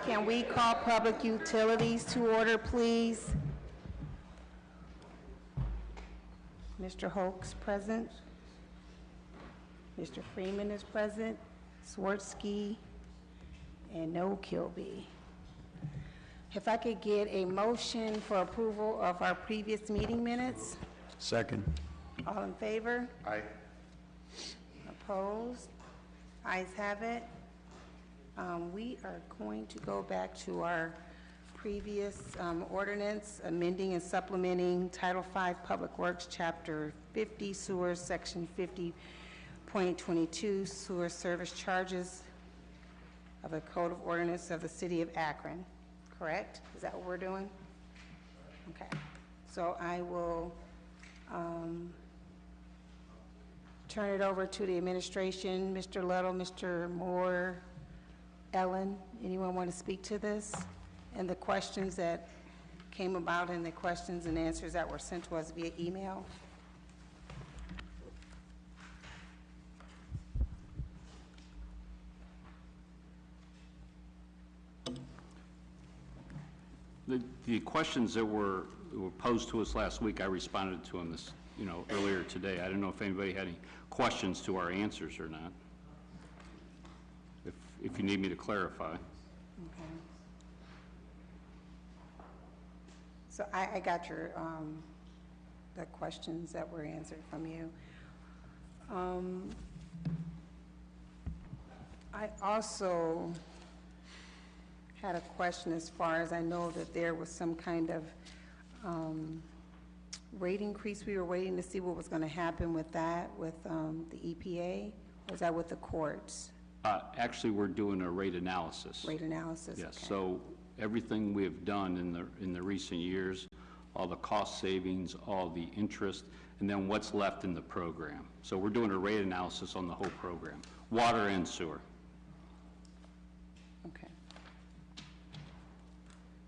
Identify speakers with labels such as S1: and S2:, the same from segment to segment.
S1: Can we call public utilities to order, please? Mr. Hoke's present. Mr. Freeman is present. Swartzky and no Kilby. If I could get a motion for approval of our previous meeting minutes.
S2: Second.
S1: All in favor?
S2: Aye.
S1: Opposed? Ayes have it. We are going to go back to our previous ordinance, amending and supplementing Title V Public Works, Chapter 50, Sewers, Section 50.22, Sewer Service Charges of the Code of Ordinance of the City of Akron. Correct? Is that what we're doing? Okay. So I will turn it over to the administration. Mr. Little, Mr. Moore, Ellen, anyone want to speak to this? And the questions that came about and the questions and answers that were sent to us via email?
S3: The questions that were posed to us last week, I responded to them this, earlier today. I don't know if anybody had any questions to our answers or not. If you need me to clarify.
S1: Okay. So I got your, the questions that were answered from you. I also had a question as far as I know that there was some kind of rate increase. We were waiting to see what was going to happen with that, with the EPA. Or is that with the courts?
S3: Actually, we're doing a rate analysis.
S1: Rate analysis.
S3: Yes.
S1: Okay.
S3: So everything we have done in the recent years, all the cost savings, all the interest, and then what's left in the program. So we're doing a rate analysis on the whole program, water and sewer.
S1: Okay.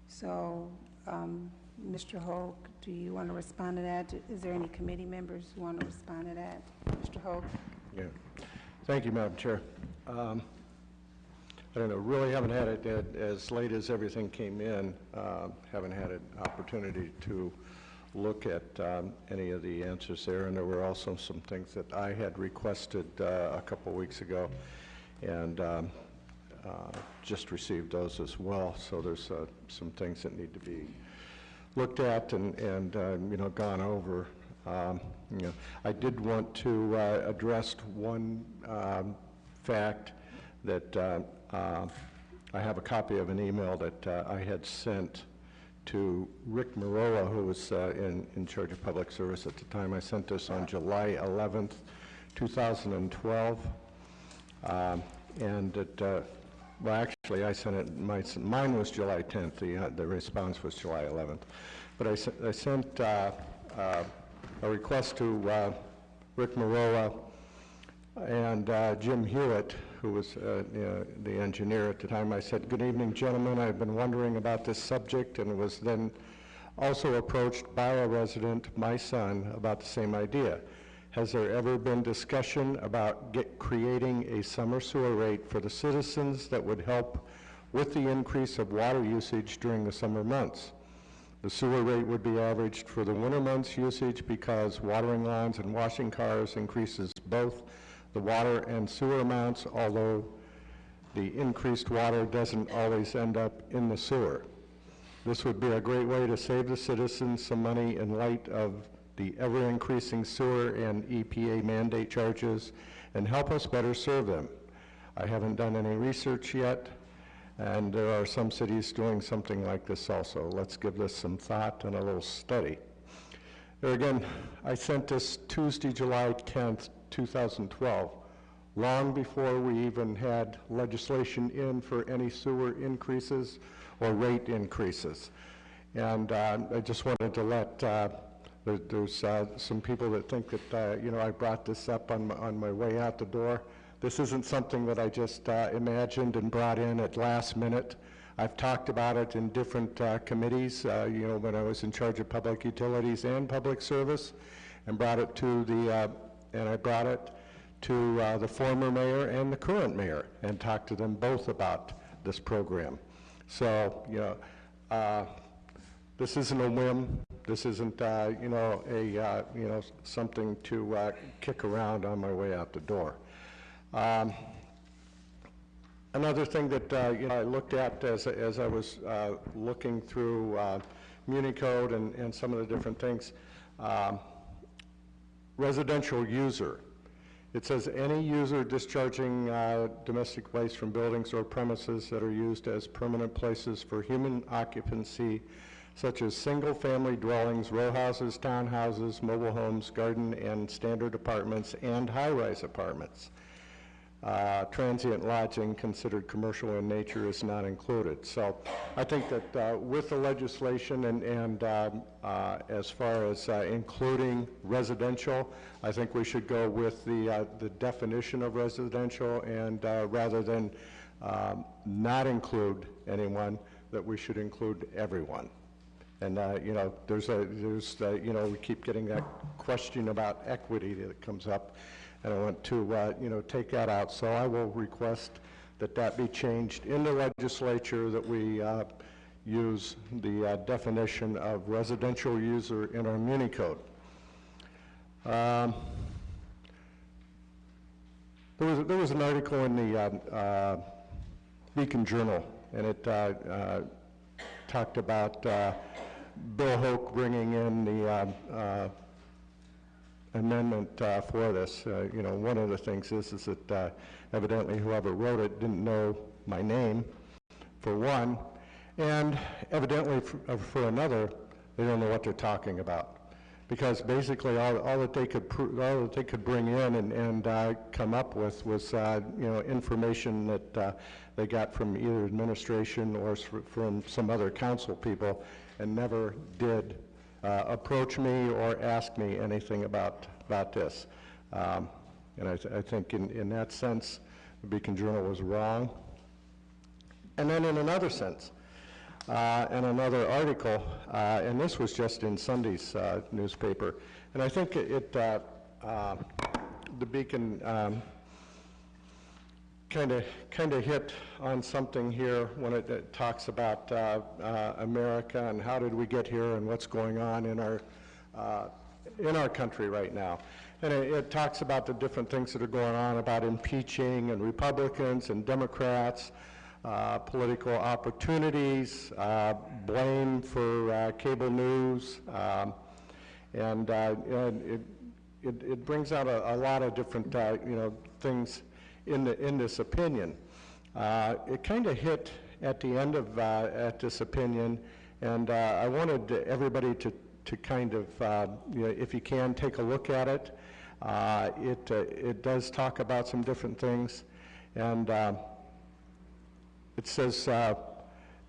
S1: So, Mr. Hoke, do you want to respond to that? Is there any committee members who want to respond to that? Mr. Hoke?
S2: Yeah. Thank you, Madam Chair. I don't know, really haven't had it as late as everything came in, haven't had an opportunity to look at any of the answers there, and there were also some things that I had requested a couple weeks ago, and just received those as well. So there's some things that need to be looked at and gone over. I did want to address one fact that I have a copy of an email that I had sent to Rick Marola, who was in charge of public service at the time. I sent this on July 11th, 2012, and it, well, actually, I sent it, mine was July 10th, the response was July 11th. But I sent a request to Rick Marola and Jim Hewitt, who was the engineer at the time. I said, "Good evening, gentlemen. I've been wondering about this subject," and was then also approached by a resident, my son, about the same idea. Has there ever been discussion about creating a summer sewer rate for the citizens that would help with the increase of water usage during the summer months? The sewer rate would be averaged for the winter months usage because watering lawns and washing cars increases both the water and sewer amounts, although the increased water doesn't always end up in the sewer. This would be a great way to save the citizens some money in light of the ever-increasing sewer and EPA mandate charges and help us better serve them. I haven't done any research yet, and there are some cities doing something like this also. Let's give this some thought and a little study. There again, I sent this Tuesday, July 10th, 2012, long before we even had legislation in for any sewer increases or rate increases. And I just wanted to let, there's some people that think that, I brought this up on my way out the door. This isn't something that I just imagined and brought in at last minute. I've talked about it in different committees, when I was in charge of public utilities and public service, and brought it to the the former mayor and the current mayor, and talked to them both about this program. So, this isn't a whim. This isn't, something to kick around on my way out the door. Another thing that I looked at as I was looking through Muni Code and some of the different things, residential user. It says any user discharging domestic waste from buildings or premises that are used as permanent places for human occupancy, such as single-family dwellings, row houses, townhouses, mobile homes, garden and standard apartments, and high-rise apartments. Transient lodging considered commercial in nature is not included. So I think that with the legislation and as far as including residential, I think we should go with the definition of residential, and rather than not include anyone, that we should include everyone. And we keep getting that question about equity that comes up, and I want to take that out. So I will request that be changed in the legislature, that we use the definition of residential user in our Muni Code. There was an article in the Beacon Journal, and it talked about Bill Hoke bringing in the amendment for this. One of the things is that evidently whoever wrote it didn't know my name, for one, and evidently for another, they don't know what they're talking about. Because basically all that they could bring in and come up with was information that they got from either administration or from some other council people, and never did approach me or ask me anything about this. And I think in that sense, the Beacon Journal was wrong. And then in another sense, and another article, and this was just in Sunday's newspaper, and I think the Beacon kind of hit on something here when it talks about America and how did we get here and what's going on in our country right now. And it talks about the different things that are going on about impeaching and Republicans and Democrats, political opportunities, blame for cable news, and it brings out a lot of different things in this opinion. It kind of hit at the end of at this opinion, and I wanted everybody to kind of, if you can, take a look at it. It does talk about some different things, and it says,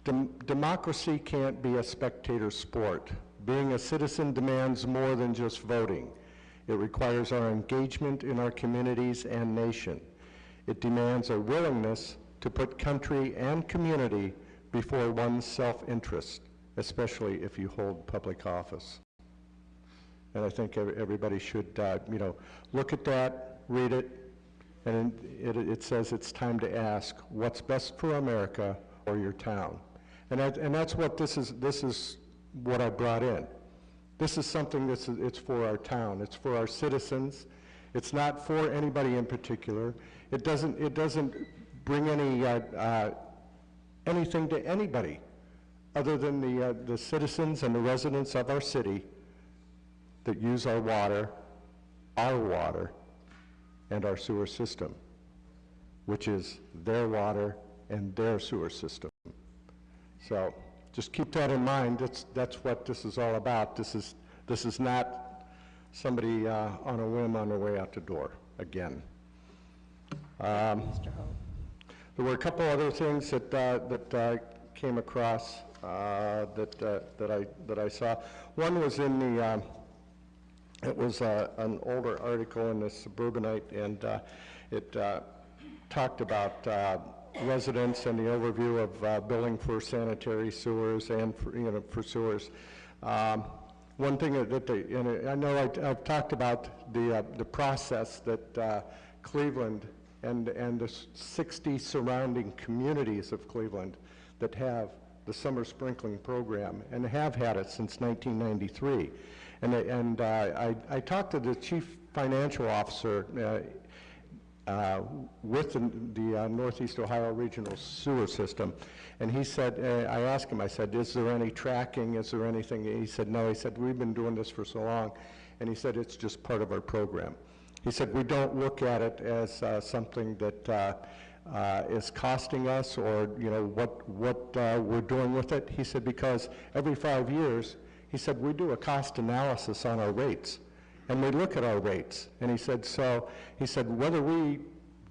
S2: democracy can't be a spectator sport. Being a citizen demands more than just voting. It requires our engagement in our communities and nation. It demands a willingness to put country and community before one's self-interest, especially if you hold public office. And I think everybody should, look at that, read it, and it says it's time to ask what's best for America or your town. And that's what this is what I brought in. This is something it's for our town. It's for our citizens. It's not for anybody in particular. It doesn't bring anything to anybody other than the citizens and the residents of our city that use our water, and our sewer system, which is their water and their sewer system. So just keep that in mind. That's what this is all about. This is not somebody on a whim on their way out the door again.
S1: Mr. Hope.
S2: There were a couple other things that came across that I saw. One was in the it was an older article in the Suburbanite, and it talked about residents and the overview of billing for sanitary sewers and for sewers. One thing that they, and I know I've talked about the process that Cleveland and the 60 surrounding communities of Cleveland that have the summer sprinkling program and have had it since 1993. I talked to the chief financial officer with the Northeast Ohio Regional Sewer System, and he said, I asked him, I said, is there any tracking, is there anything? He said, no. He said, we've been doing this for so long, and he said, it's just part of our program. He said, we don't look at it as something that is costing us, or what we're doing with it. He said, because every 5 years, he said, we do a cost analysis on our rates, and we look at our rates. And he said, whether we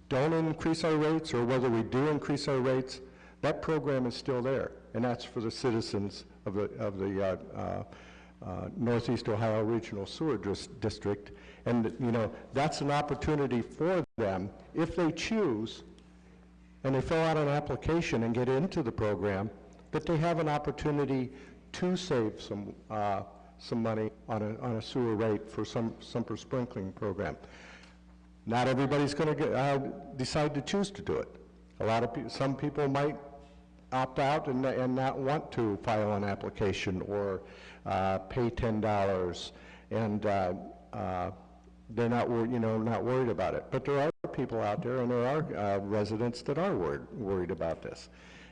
S2: don't increase our rates or whether we do increase our rates, that program is still there, and that's for the citizens of the Northeast Ohio Regional Sewer District. And that's an opportunity for them, if they choose, and they fill out an application and get into the program, that they have an opportunity to save some money on a sewer rate for some summer sprinkling program. Not everybody's going to decide to choose to do it. Some people might opt out and not want to file an application or pay $10, and they're not worried about it. But there are people out there, and there are residents that are worried about this,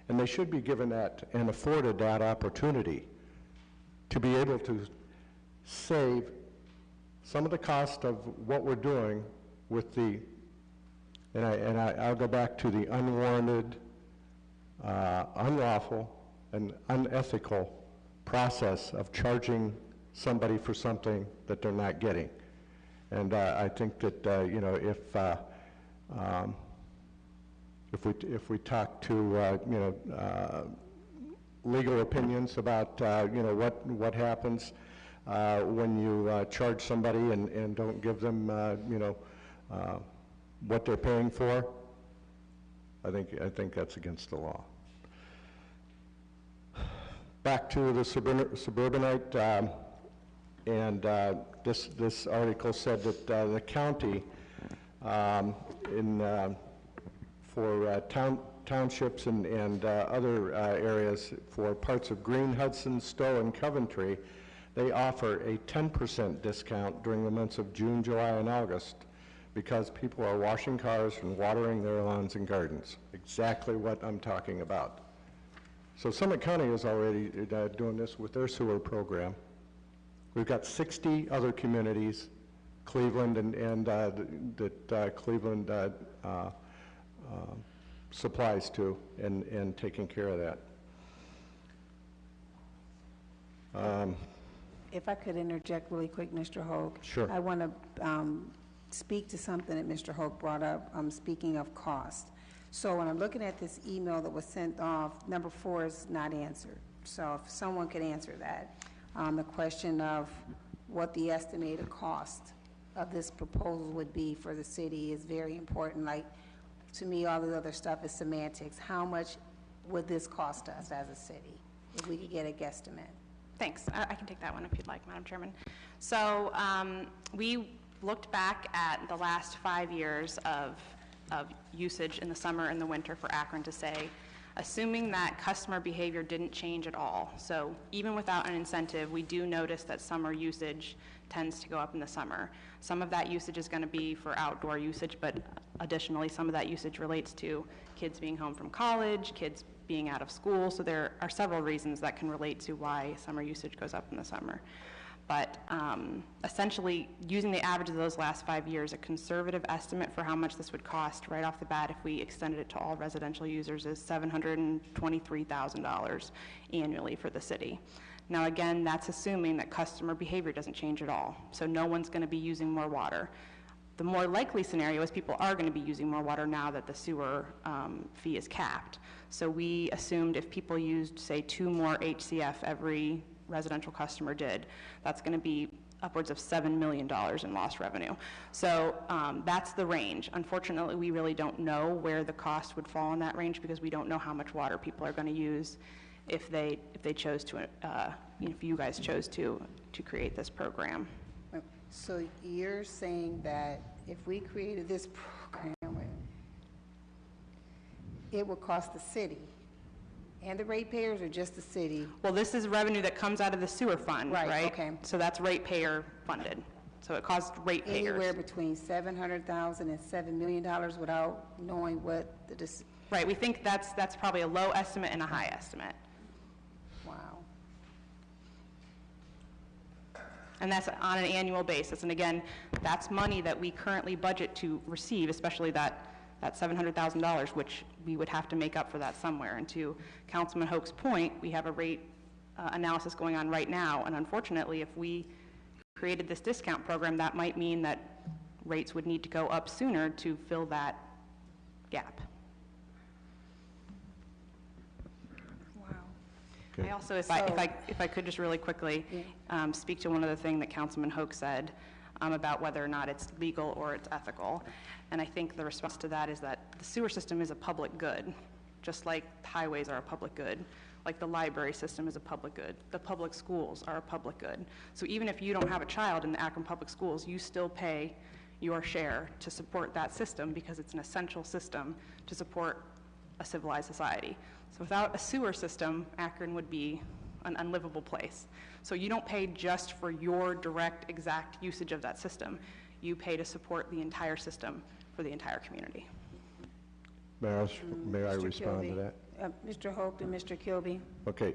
S2: and they should be given that and afforded that opportunity to be able to save some of the cost of what we're doing with the, I'll go back to the unwarranted, unlawful, and unethical process of charging somebody for something that they're not getting. And I think that if we talk to legal opinions about what happens when you charge somebody and don't give them what they're paying for, I think that's against the law. Back to the suburbanite, and this article said that the county, for townships and other areas, for parts of Greene, Hudson, Stowe, and Coventry, they offer a 10% discount during the months of June, July, and August, because people are washing cars and watering their lawns and gardens. Exactly what I'm talking about. So Summit County is already doing this with their sewer program. We've got 60 other communities, Cleveland that Cleveland supplies to, and taking care of that.
S1: If I could interject really quick, Mr. Hogue.
S2: Sure.
S1: I want to speak to something that Mr. Hogue brought up, speaking of cost. So when I'm looking at this email that was sent off, number 4 is not answered. So if someone could answer that. The question of what the estimated cost of this proposal would be for the city is very important. Like, to me, all the other stuff is semantics. How much would this cost us as a city if we could get a guesstimate?
S4: Thanks. I can take that one if you'd like, Madam Chairman. So we looked back at the last 5 years of usage in the summer and the winter for Akron to say, assuming that customer behavior didn't change at all, so even without an incentive, we do notice that summer usage tends to go up in the summer. Some of that usage is going to be for outdoor usage, but additionally, some of that usage relates to kids being home from college, kids being out of school, so there are several reasons that can relate to why summer usage goes up in the summer. But essentially, using the average of those last 5 years, a conservative estimate for how much this would cost right off the bat if we extended it to all residential users is $723,000 annually for the city. Now again, that's assuming that customer behavior doesn't change at all, so no one's going to be using more water. The more likely scenario is people are going to be using more water now that the sewer fee is capped. So we assumed if people used, say, 2 more HCF every residential customer did, that's going to be upwards of $7 million in lost revenue. So that's the range. Unfortunately, we really don't know where the cost would fall in that range because we don't know how much water people are going to use if they chose to, if you guys chose to create this program.
S1: So you're saying that if we created this program, it would cost the city And the ratepayers or just the city?
S4: Well, this is revenue that comes out of the sewer fund,
S1: Right,
S4: right?
S1: okay.
S4: So that's ratepayer funded. So it costs ratepayers.
S1: Anywhere between $700,000 and $7 million without knowing what the,
S4: Right, we think that's probably a low estimate and a high estimate.
S1: wow.
S4: And that's on an annual basis. And again, that's money that we currently budget to receive, especially that $700,000, which we would have to make up for that somewhere. And to Councilman Hoke's point, we have a rate analysis going on right now. And unfortunately, if we created this discount program, that might mean that rates would need to go up sooner to fill that gap.
S1: Wow.
S2: Okay.
S4: I also, if I could just really quickly speak to one other thing that Councilman Hoke said about whether or not it's legal or it's ethical. And I think the response to that is that the sewer system is a public good, just like highways are a public good, like the library system is a public good, the public schools are a public good. So even if you don't have a child in the Akron Public Schools, you still pay your share to support that system because it's an essential system to support a civilized society. So without a sewer system, Akron would be an unlivable place. So you don't pay just for your direct, exact usage of that system. You pay to support the entire system for the entire community.
S2: May I
S1: Mr.
S2: respond to
S1: Kilby.
S2: that?
S1: Mr. Hope and Mr. Kilby.
S2: Okay,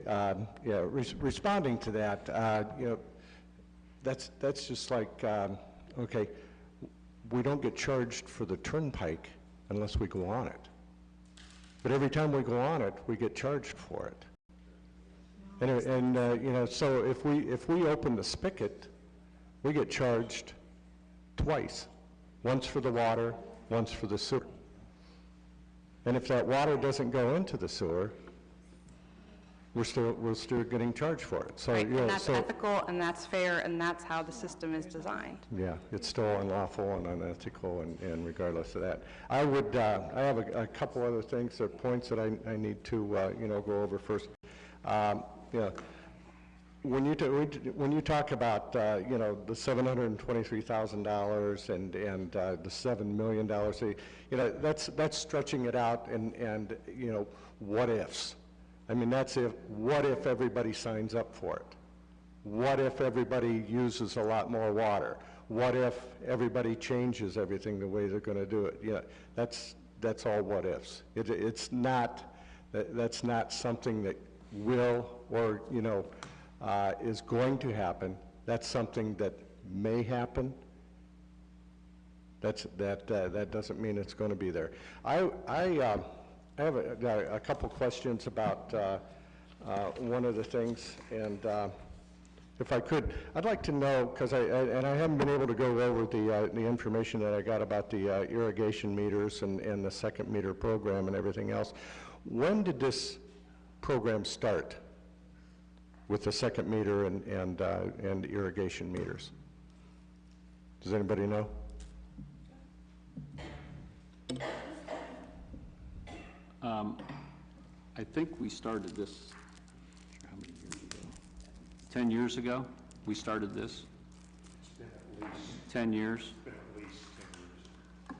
S2: yeah, responding to that, you know, that's just like, okay, we don't get charged for the turnpike unless we go on it. But every time we go on it, we get charged for it. And you know, so if we open the spigot, we get charged twice, once for the water, once for the sewer. And if that water doesn't go into the sewer, we're still getting charged for it. So
S4: Right,
S2: you know,
S4: and that's
S2: so
S4: ethical, and that's fair, and that's how the system is designed.
S2: yeah, it's still unlawful and unethical, and regardless of that, I would I have a couple other things or points that I need to you know, go over first. You know, when you talk about you know, the $723,000 and the $7 million, you know, that's stretching it out and you know, what ifs. I mean, what if everybody signs up for it? What if everybody uses a lot more water? What if everybody changes everything the way they're going to do it? You know, that's all what ifs. It's not, that's not something that will or, you know, is going to happen. That's something that may happen. That doesn't mean it's going to be there. I have a couple questions about one of the things, and if I could, I'd like to know, because I haven't been able to go over the information that I got about the irrigation meters and the second meter program and everything else. When did this program start with the second meter and irrigation meters? Does anybody know?
S3: I think we started this, how many years ago? 10 years ago, we started this? It's been at least 10 years. It's been at least 10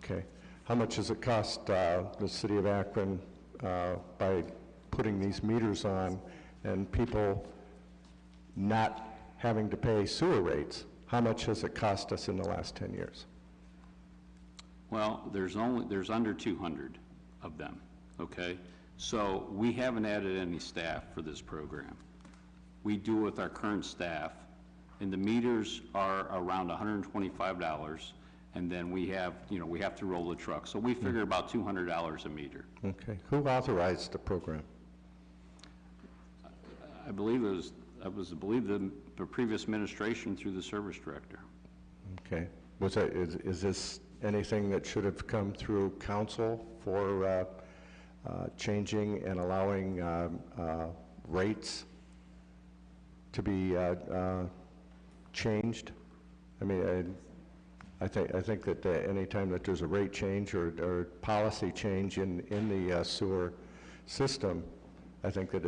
S3: years.
S2: Okay. How much does it cost the city of Akron by putting these meters on and people not having to pay sewer rates? How much has it cost us in the last 10 years?
S3: Well, there's under 200 of them, okay? So we haven't added any staff for this program. We do it with our current staff, and the meters are around $125, and then we have, you know, we have to roll the truck. So we figure about $200 a meter.
S2: Okay. Who authorized the program?
S3: I believe the previous administration through the service director.
S2: Okay. Is this anything that should have come through council for changing and allowing rates to be changed? I mean, I think that any time that there's a rate change or policy change in the sewer system, I think that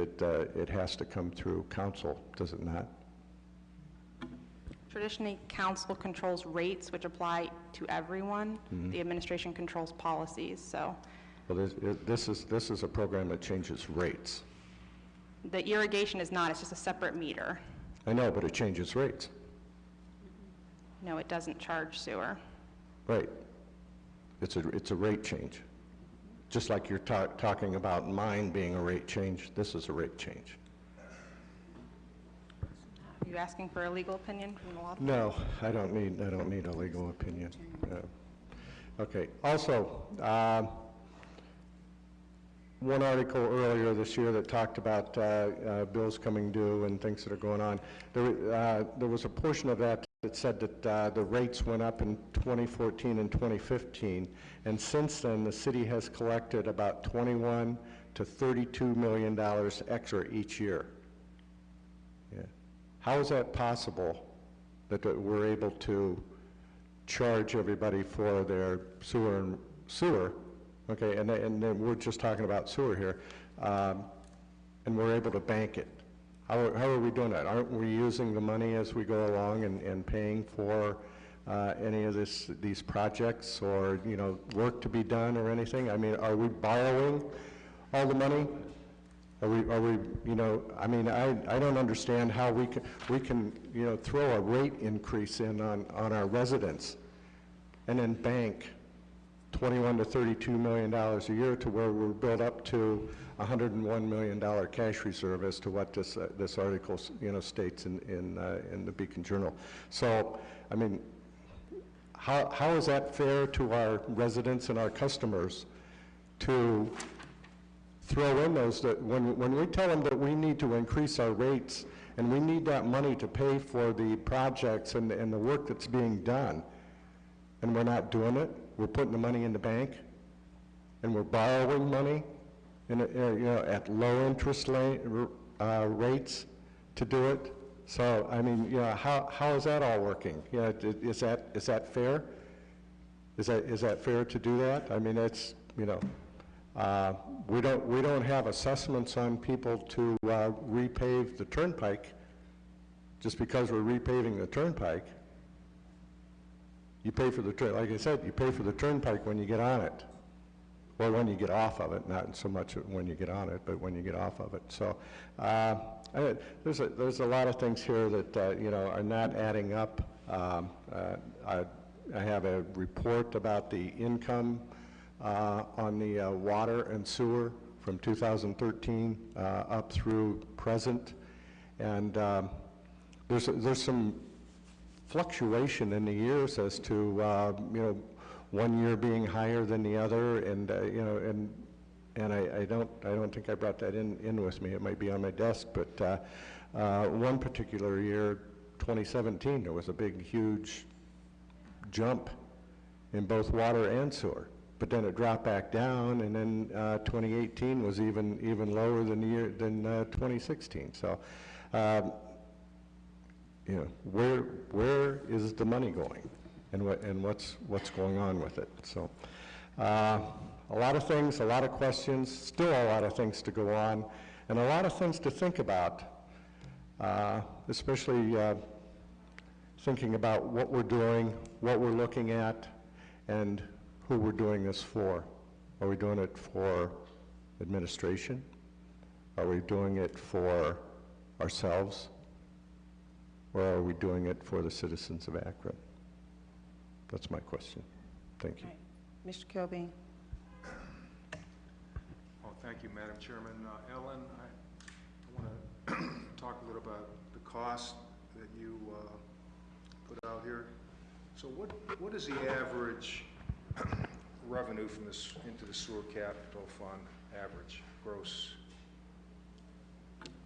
S2: it has to come through council, does it not?
S4: Traditionally, council controls rates, which apply to everyone. The administration controls policies. So
S2: Well, this is a program that changes rates.
S4: The irrigation is not, it's just a separate meter.
S2: I know, but it changes rates.
S4: No, it doesn't charge sewer.
S2: Right. It's a rate change. Just like you're talking about mine being a rate change, this is a rate change.
S4: Are you asking for a legal opinion from the law?
S2: No, I don't need a legal opinion. Okay. Also, one article earlier this year that talked about bills coming due and things that are going on. There was a portion of that that said that the rates went up in 2014 and 2015, and since then the city has collected about $21 to $32 million extra each year. Yeah. How is that possible that we're able to charge everybody for their sewer, okay, and then we're just talking about sewer here, and we're able to bank it? How are we doing that? Aren't we using the money as we go along and paying for any of these projects or, you know, work to be done or anything? I mean, are we borrowing all the money? Are we, you know, I mean, I don't understand how we can, you know, throw a rate increase in on our residents and then bank $21 to $32 million a year to where we're built up to $101 million cash reserve as to what this article, you know, states in the Beacon Journal. So, I mean, how is that fair to our residents and our customers to throw in those, that when we tell them that we need to increase our rates and we need that money to pay for the projects and the work that's being done, and we're not doing it? We're putting the money in the bank, and we're borrowing money, you know, at low interest rates to do it. So, I mean, you know, how is that all working? You know, is that fair? Is that fair to do that? I mean, it's, you know, we don't have assessments on people to repave the turnpike just because we're repaving the turnpike. You pay for the, like I said, you pay for the turnpike when you get on it, or when you get off of it, not so much when you get on it, but when you get off of it. So there's a lot of things here that, you know, are not adding up. I have a report about the income on the water and sewer from 2013 up through present, and there's some fluctuation in the years as to you know, one year being higher than the other, and you know, and I don't think I brought that in with me. It might be on my desk, but one particular year, 2017, there was a big, huge jump in both water and sewer. But then it dropped back down, and then 2018 was even lower than 2016. So. You know, where is the money going, and what's going on with it? So, a lot of things, a lot of questions, still a lot of things to go on, and a lot of things to think about, especially thinking about what we're doing, what we're looking at, and who we're doing this for. Are we doing it for administration? Are we doing it for ourselves? Or are we doing it for the citizens of Akron? That's my question. Thank you.
S1: Right. Mr. Kilby.
S5: Oh, thank you, Madam Chairman. Ellen, I want to talk a little about the cost that you put out here. So what is the average revenue from this into the sewer capital fund, average, gross?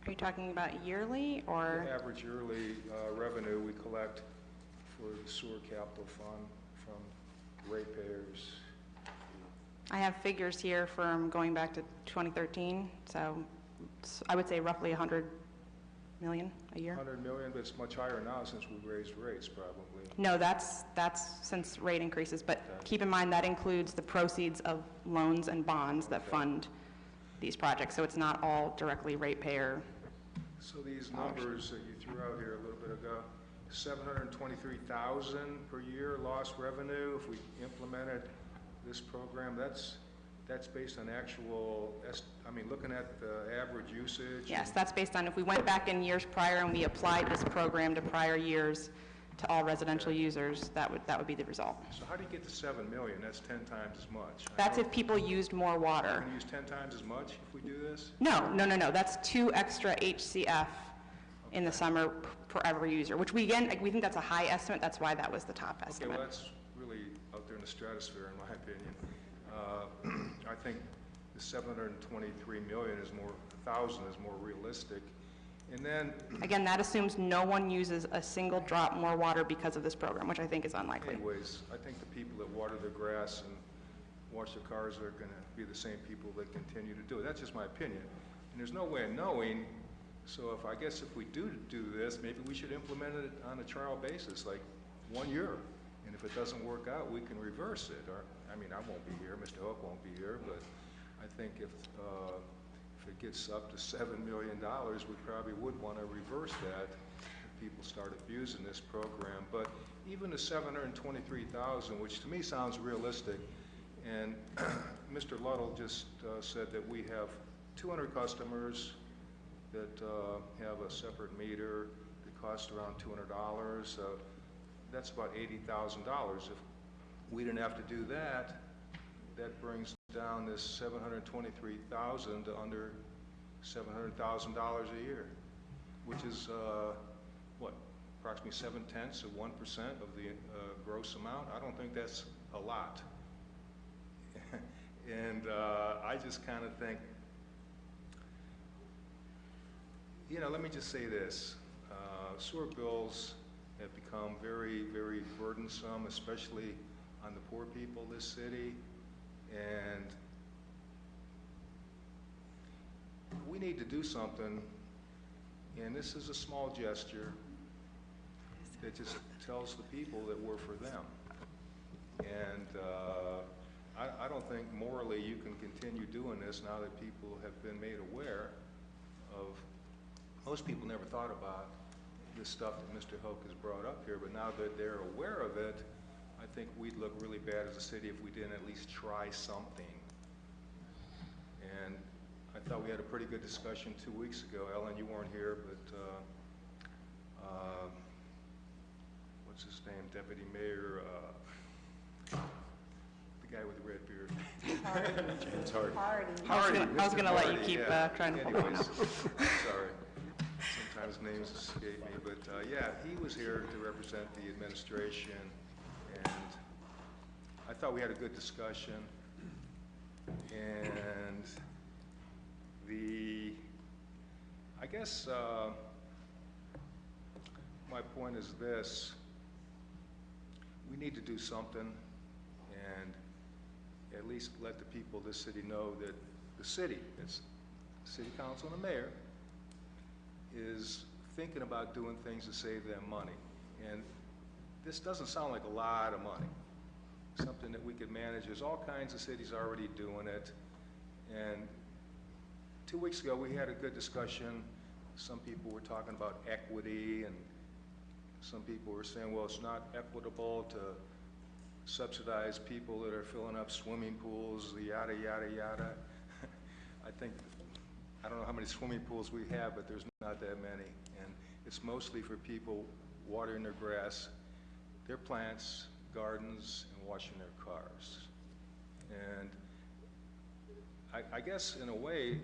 S4: Are you talking about yearly or?
S5: The average yearly revenue we collect for the sewer capital fund from ratepayers.
S4: I have figures here from going back to 2013, so I would say roughly 100 million a year.
S5: 100 million, but it's much higher now since we've raised rates, probably.
S4: No, that's since rate increases, but keep in mind that includes the proceeds of loans and bonds that fund these projects, so it's not all directly ratepayer.
S5: So these numbers that you threw out here a little bit ago, 723,000 per year lost revenue if we implemented this program, that's that's based on actual, looking at the average usage?
S4: Yes, that's based on, if we went back in years prior and we applied this program to prior years to all residential users, that would be the result.
S5: So how do you get to 7 million? That's 10 times as much.
S4: That's if people used more water.
S5: Can we use 10 times as much if we do this?
S4: No, that's 2 extra HCF in the summer per every user, which we think that's a high estimate. That's why that was the top
S5: Okay,
S4: estimate.
S5: well, that's really out there in the stratosphere, in my opinion. I think the 723 million is more, 1,000 is more realistic. And then,
S4: Again, that assumes no one uses a single drop more water because of this program, which I think is unlikely.
S5: anyways, I think the people that water their grass and wash their cars are going to be the same people that continue to do it. That's just my opinion. And there's no way of knowing, so I guess if we do this, maybe we should implement it on a trial basis, like 1 year. And if it doesn't work out, we can reverse it. Or, I won't be here, Mr. Hook won't be here, but I think if it gets up to $7 million, we probably would want to reverse that if people start abusing this program. But even the 723,000, which to me sounds realistic, and Mr. Luddle just said that we have 200 customers that have a separate meter that costs around $200. That's about $80,000. If we didn't have to do that, that brings down this 723,000 to under $700,000 a year, which is approximately 0.7% of the gross amount. I don't think that's a lot. And I just kind of think, let me just say this. Sewer bills have become very, very burdensome, especially on the poor people of this city. And we need to do something, and this is a small gesture that just tells the people that we're for them. And I don't think morally you can continue doing this now that people have been made aware of, most people never thought about this stuff that Mr. Hoke has brought up here, but now that they're aware of it, I think we'd look really bad as a city if we didn't at least try something. And I thought we had a pretty good discussion 2 weeks ago. Ellen, you weren't here, but what's his name, Deputy Mayor, the guy with the red beard. James Hardy.
S4: I was going to let you
S5: Hardy,
S4: keep
S5: yeah.
S4: trying to pull one
S5: Anyways,
S4: up.
S5: sorry. Sometimes names escape me, but yeah, he was here to represent the administration, and I thought we had a good discussion. And I guess my point is this: we need to do something, and at least let the people of this city know that the city, it's the city council and the mayor, is thinking about doing things to save them money. And this doesn't sound like a lot of money, something that we could manage. There's all kinds of cities already doing it. And 2 weeks ago, we had a good discussion. Some people were talking about equity, and some people were saying, well, it's not equitable to subsidize people that are filling up swimming pools, yada, yada, yada. I don't know how many swimming pools we have, but there's not that many. And it's mostly for people watering their grass, their plants, gardens, and washing their cars. And I guess in a way,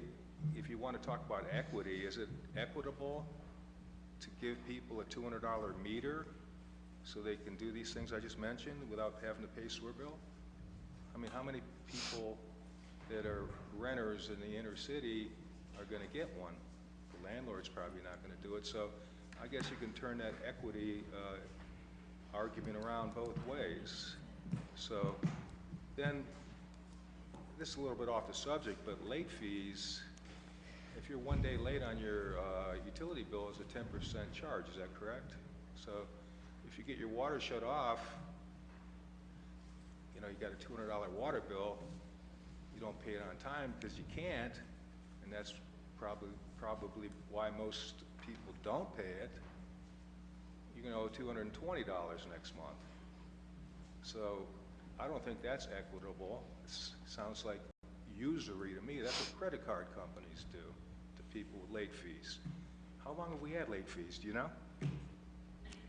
S5: if you want to talk about equity, is it equitable to give people a $200 meter so they can do these things I just mentioned without having to pay sewer bill? I mean, how many people that are renters in the inner city are going to get one? The landlord's probably not going to do it. So I guess you can turn that equity argument around both ways. So then, this is a little bit off the subject, but late fees, if you're 1 day late on your utility bill, is a 10% charge, is that correct? So if you get your water shut off, you got a $200 water bill, you don't pay it on time because you can't, and that's probably why most people don't pay it. You're going to owe $220 next month. So I don't think that's equitable. It sounds like usury to me. That's what credit card companies do to people with late fees. How long have we had late fees, do you know?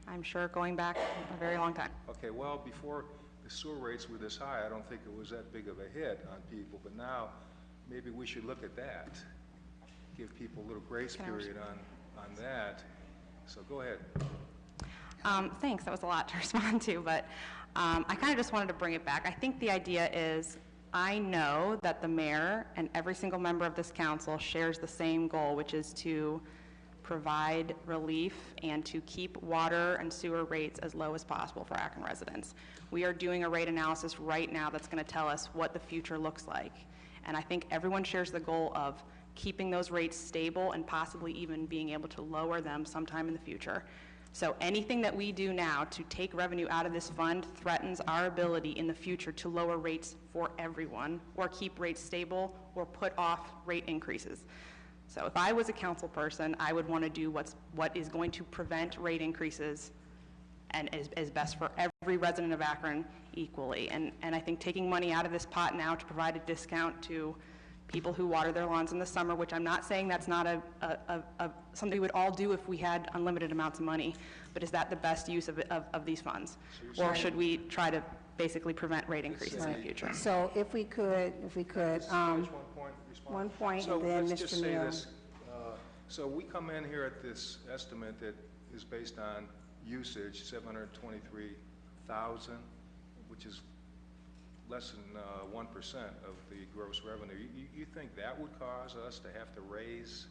S4: I'm sure going back a very long time.
S5: Okay, well, before the sewer rates were this high, I don't think it was that big of a hit on people, but now maybe we should look at that. Give people a little grace period on that. So go ahead.
S4: Thanks, that was a lot to respond to, but I kind of just wanted to bring it back. I think the idea is, I know that the mayor and every single member of this council shares the same goal, which is to provide relief and to keep water and sewer rates as low as possible for Akron residents. We are doing a rate analysis right now that's going to tell us what the future looks like. And I think everyone shares the goal of keeping those rates stable and possibly even being able to lower them sometime in the future. So anything that we do now to take revenue out of this fund threatens our ability in the future to lower rates for everyone, or keep rates stable, or put off rate increases. So if I was a council person, I would want to do what is going to prevent rate increases and is best for every resident of Akron equally. And I think taking money out of this pot now to provide a discount to people who water their lawns in the summer, which I'm not saying that's not something we would all do if we had unlimited amounts of money, but is that the best use of these funds? Or should we try to basically prevent rate increases in the future?
S1: So if we could,
S5: Finish one point, respond.
S1: one point,
S5: So
S1: and then
S5: let's just
S1: Mr.
S5: say
S1: Neal.
S5: this. So we come in here at this estimate that is based on usage, 723,000, which is less than 1% of the gross revenue. You think that would cause us to have to raise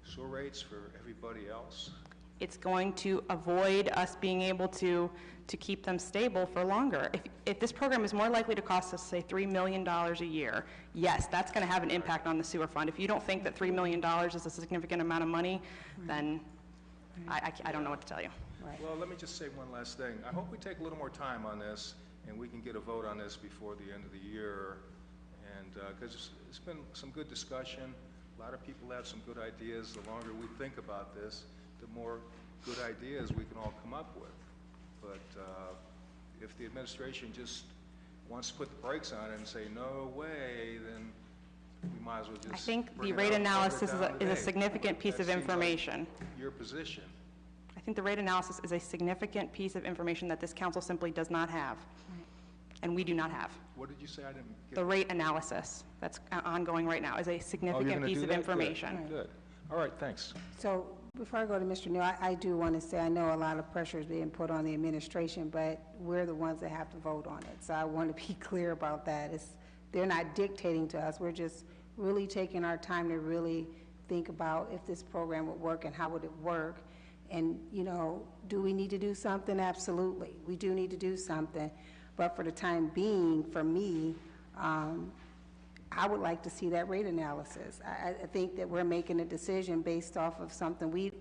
S5: sewer rates for everybody else?
S4: It's going to avoid us being able to keep them stable for longer. If this program is more likely to cost us, say, $3 million a year, yes, that's going to have an impact on the sewer fund. If you don't think that $3 million is a significant amount of money, then I don't know what to tell you.
S1: Right.
S5: Well, let me just say one last thing. I hope we take a little more time on this and we can get a vote on this before the end of the year. And because it's been some good discussion. A lot of people have some good ideas. The longer we think about this, the more good ideas we can all come up with. But if the administration just wants to put the brakes on it and say, no way, then we might as well just
S4: I think
S5: bring
S4: the
S5: it
S4: rate
S5: out
S4: analysis
S5: further down
S4: is a
S5: the date.
S4: significant piece
S5: That
S4: of
S5: seems like
S4: information.
S5: your position.
S4: I think the rate analysis is a significant piece of information that this council simply does not have, and we do not have.
S5: What did you say? I didn't get
S4: The rate analysis that's ongoing right now is a significant piece of information.
S5: Good. All right, thanks.
S1: So before I go to Mr. Neal, I do want to say, I know a lot of pressure is being put on the administration, but we're the ones that have to vote on it. So I want to be clear about that. They're not dictating to us. We're just really taking our time to really think about if this program would work and how would it work. And, you know, do we need to do something? Absolutely. We do need to do something. But for the time being, for me, I would like to see that rate analysis. I think that we're making a decision based off of something we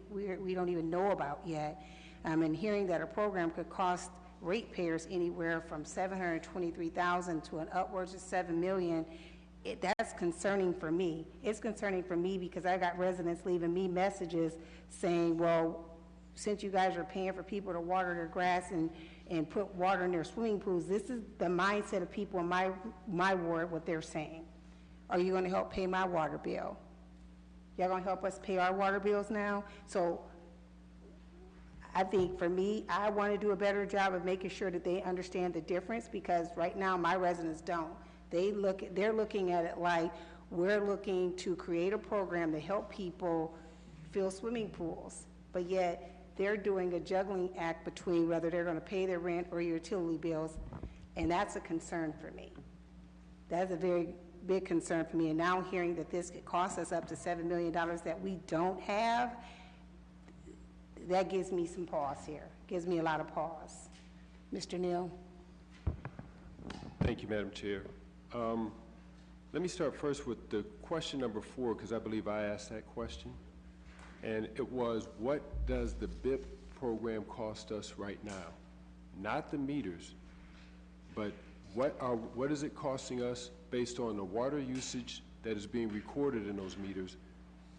S1: don't even know about yet. And hearing that a program could cost ratepayers anywhere from $723,000 to an upwards of $7 million, that's concerning for me. It's concerning for me because I got residents leaving me messages saying, well, since you guys are paying for people to water their grass and put water in their swimming pools, this is the mindset of people in my ward, what they're saying. Are you going to help pay my water bill? Y'all going to help us pay our water bills now? So I think for me, I want to do a better job of making sure that they understand the difference, because right now my residents don't. They're looking at it like we're looking to create a program to help people fill swimming pools, but yet they're doing a juggling act between whether they're going to pay their rent or utility bills, and that's a concern for me. That's a very big concern for me. And now hearing that this could cost us up to $7 million that we don't have, that gives me some pause here. Gives me a lot of pause. Mr. Neal?
S6: Thank you, Madam Chair. Let me start first with the question number 4, because I believe I asked that question. And it was, what does the BIP program cost us right now? Not the meters, but what is it costing us based on the water usage that is being recorded in those meters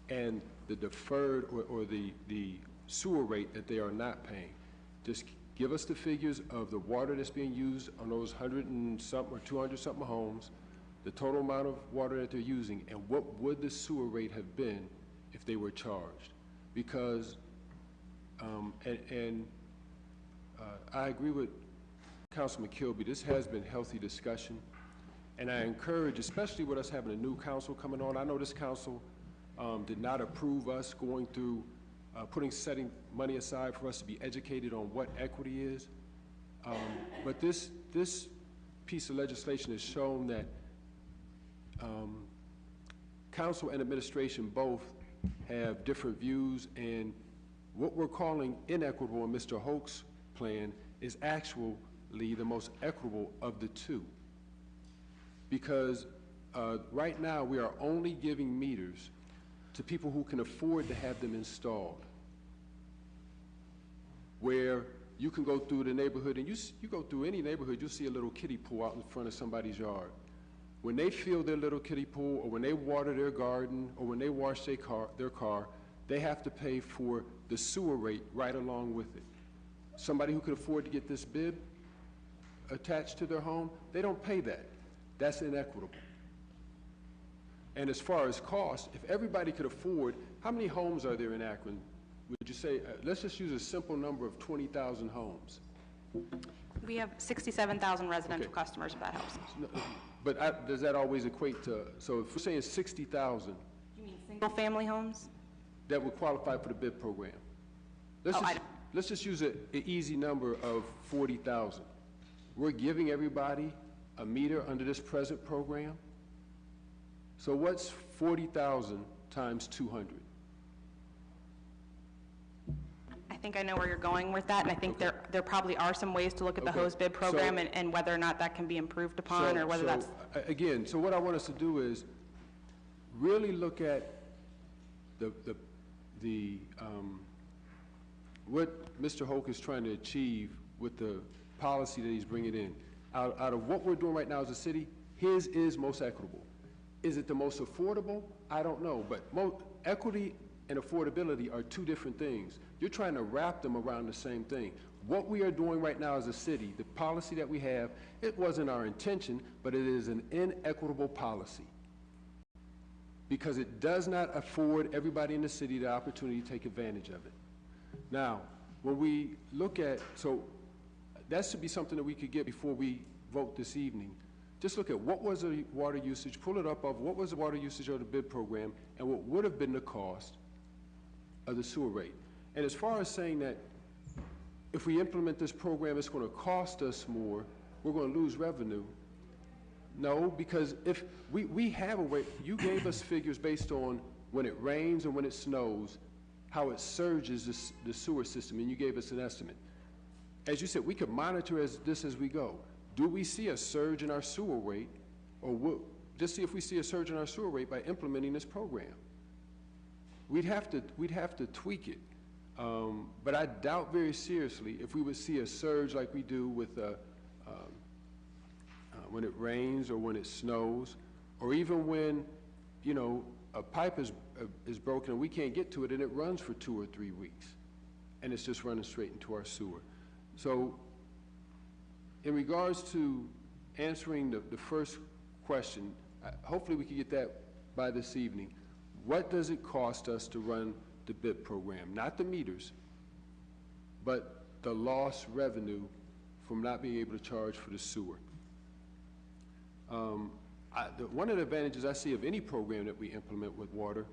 S6: and the deferred or the sewer rate that they are not paying? Just give us the figures of the water that's being used on those 100 and something or 200 something homes, the total amount of water that they're using, and what would the sewer rate have been if they were charged? Because, I agree with Councilman Kilby, this has been healthy discussion, and I encourage, especially with us having a new council coming on, I know this council did not approve us going through, setting money aside for us to be educated on what equity is, but this piece of legislation has shown that council and administration both have different views, and what we're calling inequitable in Mr. Hoke's plan is actually the most equitable of the two. Because right now we are only giving meters to people who can afford to have them installed. Where you can go through the neighborhood, and you go through any neighborhood, you'll see a little kiddie pool out in front of somebody's yard. When they fill their little kiddie pool, or when they water their garden, or when they wash their car, they have to pay for the sewer rate right along with it. Somebody who could afford to get this bib attached to their home, they don't pay that. That's inequitable. And as far as cost, if everybody could afford, how many homes are there in Akron? Would you say, let's just use a simple number of 20,000 homes.
S4: We have 67,000 residential
S6: Okay.
S4: customers, if that helps.
S6: But does that always equate to, so if we're saying 60,000,
S4: You mean single-family homes?
S6: that would qualify for the bid program? Let's just use an easy number of 40,000. We're giving everybody a meter under this present program. So what's 40,000 times 200?
S4: I think I know where you're going with that, and I think there probably are some ways to look at the
S6: Okay.
S4: hose bid program
S6: So-
S4: and whether or not that can be improved upon, or whether that's...
S6: Again, so what I want us to do is really look at what Mr. Hoke is trying to achieve with the policy that he's bringing in. Out of what we're doing right now as a city, his is most equitable. Is it the most affordable? I don't know, but equity and affordability are two different things. You're trying to wrap them around the same thing. What we are doing right now as a city, the policy that we have, it wasn't our intention, but it is an inequitable policy, because it does not afford everybody in the city the opportunity to take advantage of it. Now, when we look at, so that should be something that we could get before we vote this evening. Just look at what was the water usage, pull it up of what was the water usage of the bid program, and what would have been the cost of the sewer rate. And as far as saying that if we implement this program, it's going to cost us more, we're going to lose revenue. No, because if we have a way, you gave us figures based on when it rains and when it snows, how it surges the sewer system, and you gave us an estimate. As you said, we could monitor this as we go. Do we see a surge in our sewer rate, or just see if we see a surge in our sewer rate by implementing this program? We'd have to tweak it, but I doubt very seriously if we would see a surge like we do with when it rains or when it snows, or even when, you know, a pipe is broken and we can't get to it and it runs for 2 or 3 weeks, and it's just running straight into our sewer. So in regards to answering the first question, hopefully we can get that by this evening. What does it cost us to run the BIP program? Not the meters, but the lost revenue from not being able to charge for the sewer. One of the advantages I see of any program that we implement with water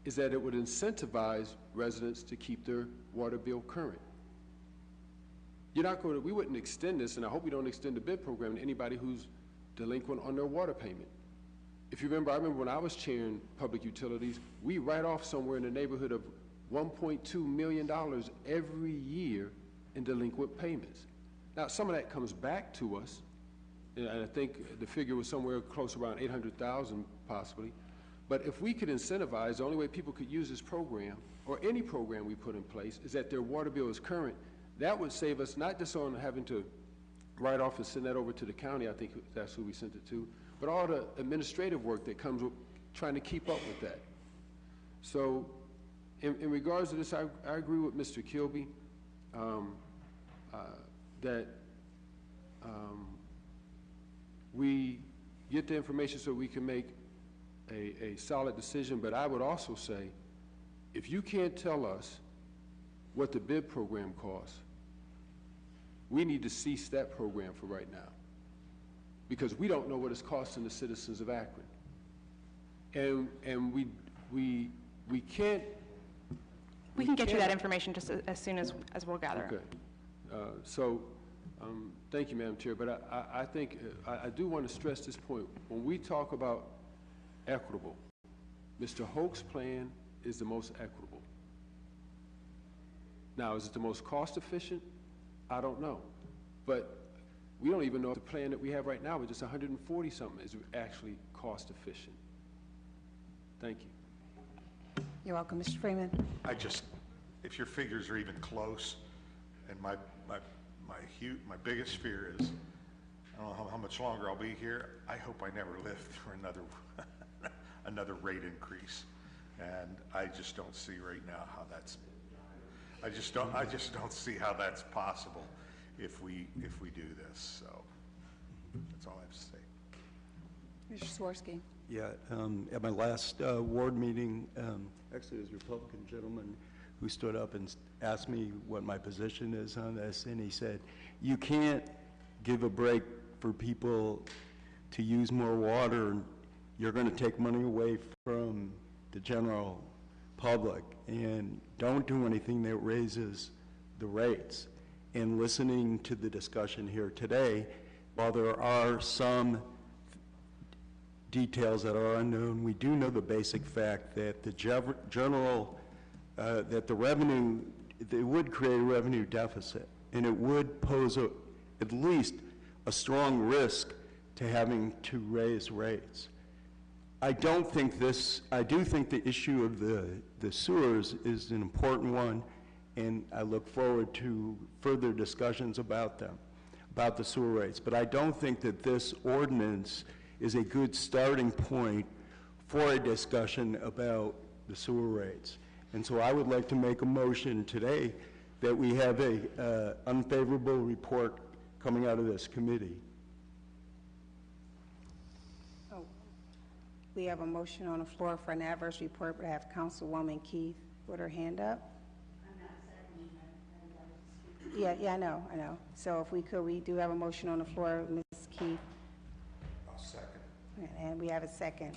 S6: is that it would incentivize residents to keep their water bill current. We wouldn't extend this, and I hope we don't extend the bid program to anybody who's delinquent on their water payment. If you remember, I remember when I was chairing public utilities, we write off somewhere in the neighborhood of $1.2 million every year in delinquent payments. Now, some of that comes back to us, and I think the figure was somewhere close around 800,000 possibly. But if we could incentivize, the only way people could use this program, or any program we put in place, is that their water bill is current. That would save us not just on having to write off and send that over to the county, I think that's who we sent it to, but all the administrative work that comes with trying to keep up with that. So in regards to this, I agree with Mr. Kilby that we get the information so we can make a solid decision, but I would also say, if you can't tell us what the bid program costs, we need to cease that program for right now, because we don't know what it's costing the citizens of Akron. And we can't...
S4: We can get you that information just as soon as we'll gather it.
S6: Okay. Thank you, Madam Chair, but I think, I do want to stress this point. When we talk about equitable, Mr. Hoke's plan is the most equitable. Now, is it the most cost-efficient? I don't know. But we don't even know if the plan that we have right now, with just 140-something, is actually cost-efficient. Thank you.
S1: You're welcome, Mr. Freeman.
S7: If your figures are even close, and my biggest fear is, I don't know how much longer I'll be here. I hope I never live through another rate increase, and I just don't see right now how that's. I just don't see how that's possible if we do this. So that's all I have to say.
S1: Mr. Swirsky.
S8: Yeah, at my last ward meeting, actually, it was a Republican gentleman who stood up and asked me what my position is on this, and he said, you can't give a break for people to use more water, and you're going to take money away from the general public, and don't do anything that raises the rates. And listening to the discussion here today, while there are some details that are unknown, we do know the basic fact that the general, that the revenue, it would create a revenue deficit, and it would pose at least a strong risk to having to raise rates. I do think the issue of the sewers is an important one, and I look forward to further discussions about them, about the sewer rates. But I don't think that this ordinance is a good starting point for a discussion about the sewer rates. And so I would like to make a motion today that we have a unfavorable report coming out of this committee.
S1: Oh, we have a motion on the floor for an adverse report, but I have Councilwoman Keith with her hand up. I'm not seconding that. Yeah, I know. So if we do have a motion on the floor, Ms. Keith.
S7: I'll second.
S1: And we have a second.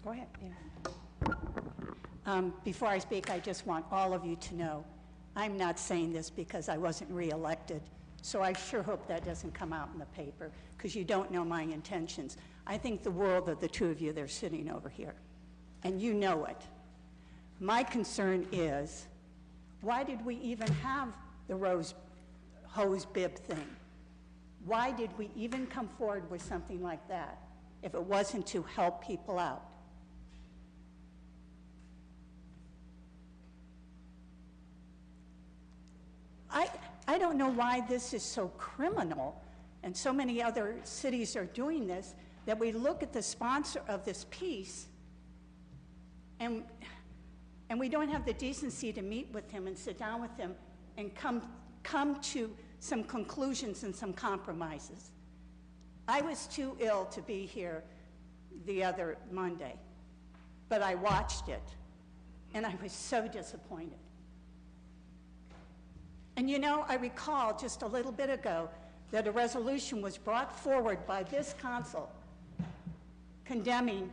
S1: Go ahead. Yeah.
S9: Before I speak, I just want all of you to know, I'm not saying this because I wasn't reelected, so I sure hope that doesn't come out in the paper, because you don't know my intentions. I think the world of the two of you that are sitting over here, and you know it. My concern is, why did we even have the hose bib thing? Why did we even come forward with something like that if it wasn't to help people out? I don't know why this is so criminal, and so many other cities are doing this, that we look at the sponsor of this piece and we don't have the decency to meet with him and sit down with him and come to some conclusions and some compromises. I was too ill to be here the other Monday, but I watched it, and I was so disappointed. And you know, I recall just a little bit ago that a resolution was brought forward by this council condemning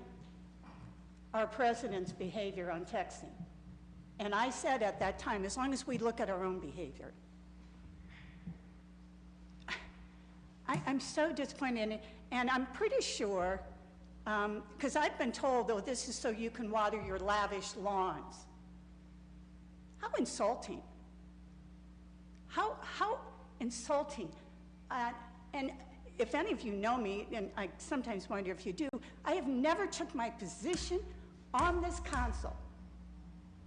S9: our president's behavior on texting. And I said at that time, as long as we look at our own behavior. I'm so disappointed, and I'm pretty sure, because I've been told, oh, this is so you can water your lavish lawns. How insulting. How insulting. And if any of you know me, and I sometimes wonder if you do, I have never took my position on this council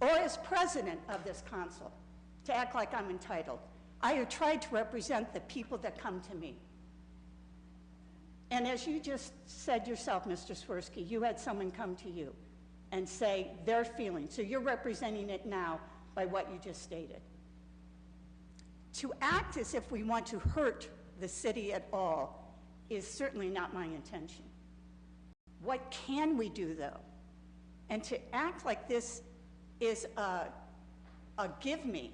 S9: or as president of this council to act like I'm entitled. I have tried to represent the people that come to me. And as you just said yourself, Mr. Swirsky, you had someone come to you and say their feelings. So you're representing it now by what you just stated. To act as if we want to hurt the city at all is certainly not my intention. What can we do, though? And to act like this is a give me,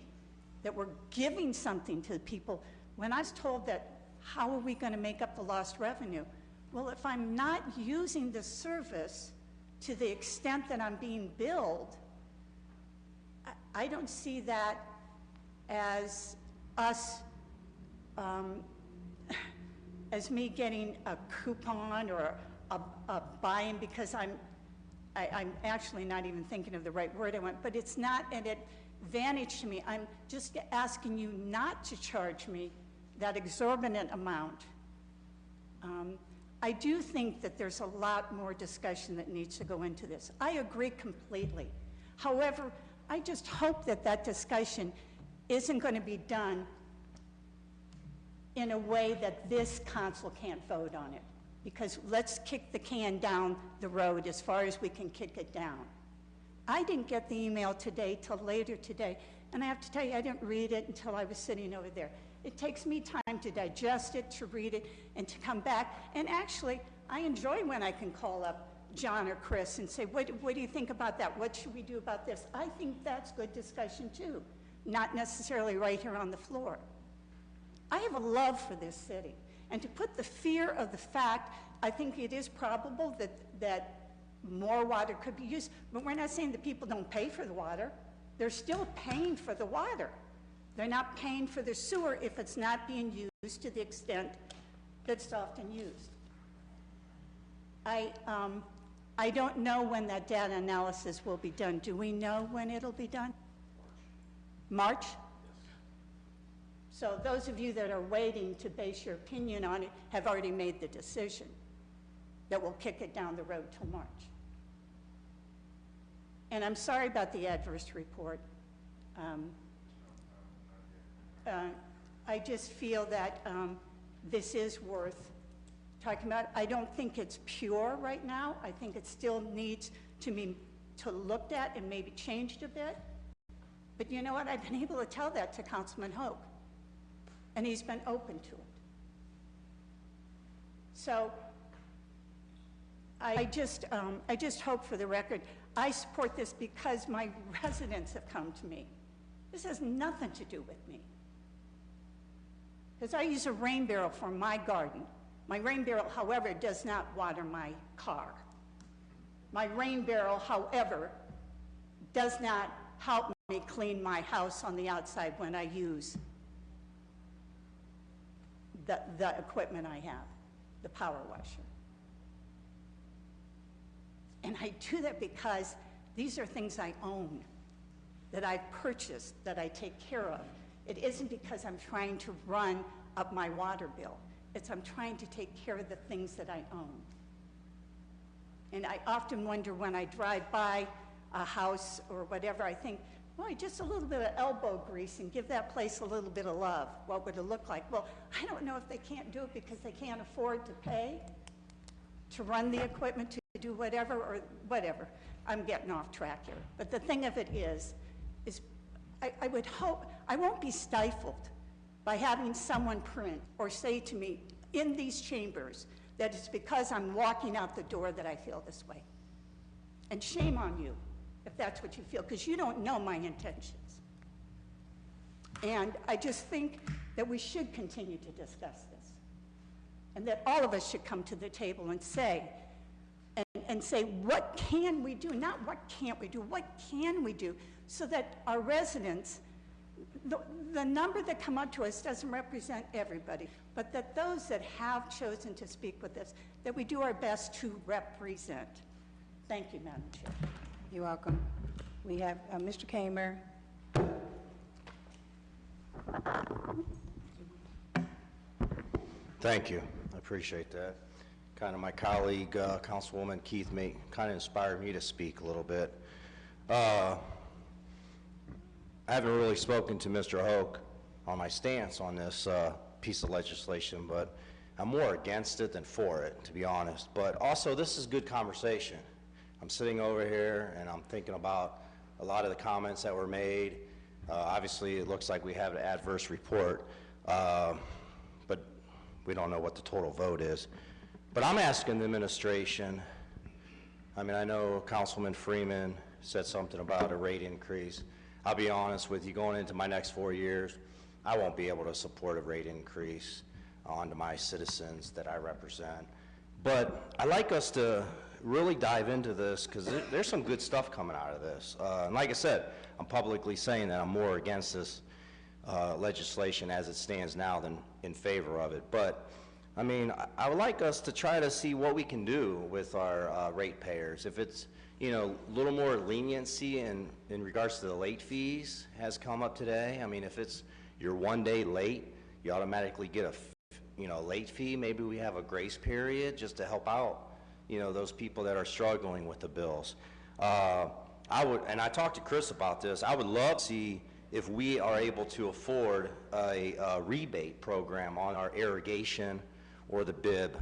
S9: that we're giving something to the people, when I was told that, how are we going to make up the lost revenue? Well, if I'm not using the service to the extent that I'm being billed, I don't see that as us, as me getting a coupon or a buy-in, because I'm actually not even thinking of the right word I want, but it's not an advantage to me. I'm just asking you not to charge me that exorbitant amount. I do think that there's a lot more discussion that needs to go into this. I agree completely. However, I just hope that that discussion isn't going to be done in a way that this council can't vote on it. Because let's kick the can down the road as far as we can kick it down. I didn't get the email today till later today, and I have to tell you, I didn't read it until I was sitting over there. It takes me time to digest it, to read it, and to come back. And actually, I enjoy when I can call up John or Chris and say, what do you think about that? What should we do about this? I think that's good discussion too, not necessarily right here on the floor. I have a love for this city. And to put the fear of the fact, I think it is probable that more water could be used, but we're not saying that people don't pay for the water. They're still paying for the water. They're not paying for the sewer if it's not being used to the extent that's often used. I don't know when that data analysis will be done. Do we know when it'll be done? March? So those of you that are waiting to base your opinion on it have already made the decision that we'll kick it down the road till March. And I'm sorry about the adverse report. I just feel that this is worth talking about. I don't think it's pure right now. I think it still needs to be looked at and maybe changed a bit. But you know what? I've been able to tell that to Councilman Hoke, and he's been open to it. So I just hope, for the record, I support this because my residents have come to me. This has nothing to do with me. Because I use a rain barrel for my garden. My rain barrel, however, does not water my car. My rain barrel, however, does not help me clean my house on the outside when I use the equipment I have, the power washer. And I do that because these are things I own, that I've purchased, that I take care of. It isn't because I'm trying to run up my water bill. It's I'm trying to take care of the things that I own. And I often wonder when I drive by a house or whatever, I think, boy, just a little bit of elbow grease and give that place a little bit of love. What would it look like? Well, I don't know if they can't do it because they can't afford to pay to run the equipment, to do whatever or whatever. I'm getting off track here. But the thing of it is I would hope, I won't be stifled by having someone print or say to me in these chambers that it's because I'm walking out the door that I feel this way. And shame on you if that's what you feel, because you don't know my intentions. And I just think that we should continue to discuss this, and that all of us should come to the table and say, what can we do? Not what can't we do, what can we do so that our residents, the number that come up to us doesn't represent everybody, but that those that have chosen to speak with us, that we do our best to represent. Thank you, Madam Chair.
S1: You're welcome. We have Mr. Kamer.
S10: Thank you. I appreciate that. Kind of my colleague, Councilwoman Keith, kind of inspired me to speak a little bit. I haven't really spoken to Mr. Hoke on my stance on this piece of legislation, but I'm more against it than for it, to be honest. But also, this is good conversation. I'm sitting over here and I'm thinking about a lot of the comments that were made. Obviously, it looks like we have an adverse report, but we don't know what the total vote is. But I'm asking the administration, I mean, I know Councilman Freeman said something about a rate increase. I'll be honest with you, going into my next 4 years, I won't be able to support a rate increase onto my citizens that I represent. But I'd like us to really dive into this, because there's some good stuff coming out of this. And like I said, I'm publicly saying that I'm more against this legislation as it stands now than in favor of it. But I mean, I would like us to try to see what we can do with our ratepayers. If it's, you know, a little more leniency in regards to the late fees has come up today. I mean, if it's you're 1 day late, you automatically get a late fee. Maybe we have a grace period just to help out, you know, those people that are struggling with the bills. And I talked to Chris about this, I would love to see if we are able to afford a rebate program on our irrigation or the BIB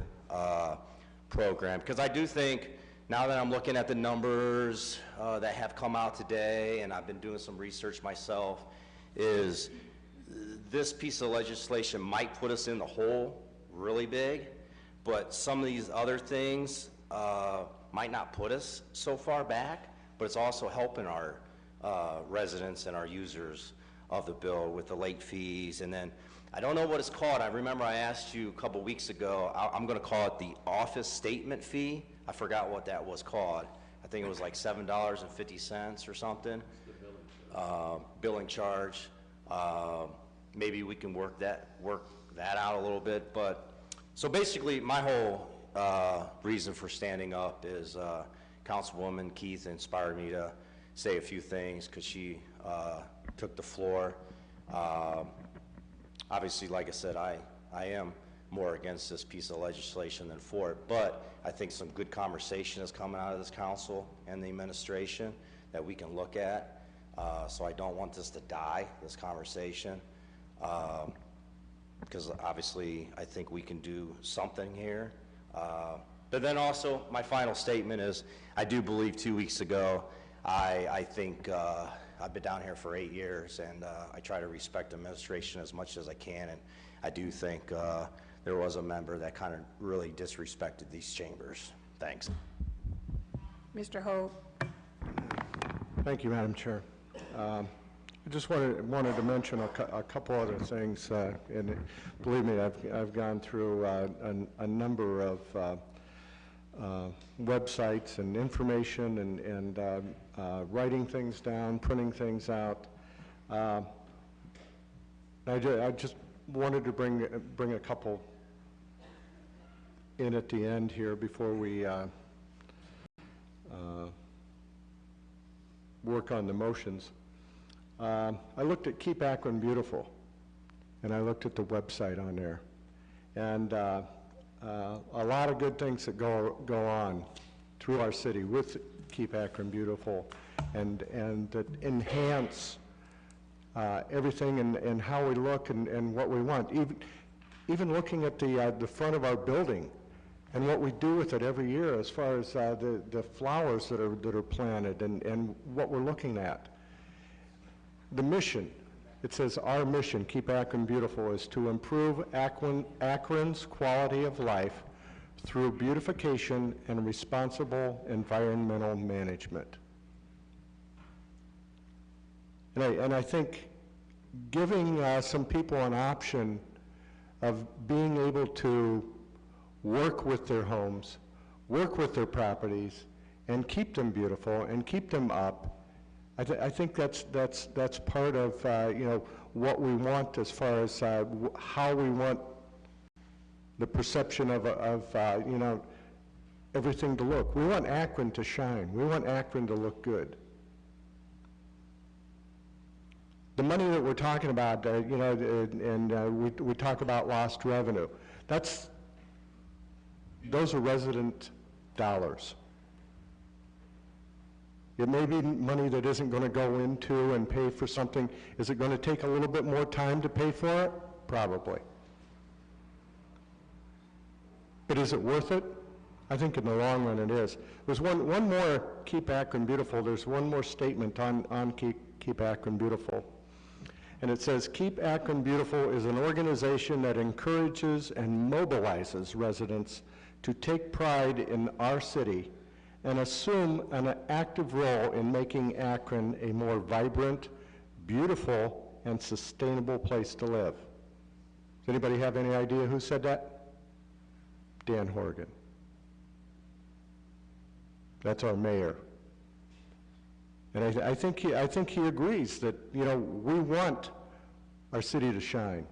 S10: program. Because I do think, now that I'm looking at the numbers that have come out today, and I've been doing some research myself, is this piece of legislation might put us in the hole really big, but some of these other things might not put us so far back, but it's also helping our residents and our users of the bill with the late fees. And then, I don't know what it's called. I remember I asked you a couple weeks ago, I'm gonna call it the office statement fee. I forgot what that was called. I think it was like $7.50 or something. Billing charge. Maybe we can work that out a little bit. But so basically, my whole reason for standing up is Councilwoman Keith inspired me to say a few things because she took the floor. Obviously, like I said, I am more against this piece of legislation than for it, but I think some good conversation is coming out of this council and the administration that we can look at. So I don't want this to die, this conversation, because obviously I think we can do something here. But then also, my final statement is, I do believe 2 weeks ago, I think I've been down here for 8 years, and I try to respect the administration as much as I can, and I do think there was a member that kind of really disrespected these chambers. Thanks.
S1: Mr. Hope.
S2: Thank you, Madam Chair. I just wanted to mention a couple other things, and believe me, I've gone through a number of websites and information and writing things down, printing things out. I just wanted to bring a couple in at the end here before we work on the motions. I looked at Keep Akron Beautiful, and I looked at the website on there, and a lot of good things that go on through our city with Keep Akron Beautiful, and that enhance everything and how we look and what we want. Even looking at the front of our building and what we do with it every year as far as the flowers that are planted and what we're looking at. The mission, it says our mission, Keep Akron Beautiful, is to improve Akron's quality of life through beautification and responsible environmental management. And I think giving some people an option of being able to work with their homes, work with their properties, and keep them beautiful and keep them up, I think that's part of what we want as far as how we want the perception of everything to look. We want Akron to shine. We want Akron to look good. The money that we're talking about, we talk about lost revenue. Those are resident dollars. It may be money that isn't going to go into and pay for something. Is it going to take a little bit more time to pay for it? Probably. But is it worth it? I think in the long run it is. There's one more Keep Akron Beautiful. There's one more statement on Keep Akron Beautiful. And it says, "Keep Akron Beautiful is an organization that encourages and mobilizes residents to take pride in our city and assume an active role in making Akron a more vibrant, beautiful, and sustainable place to live." Does anybody have any idea who said that? Dan Horgan. That's our mayor. And I think he agrees that, you know, we want our city to shine.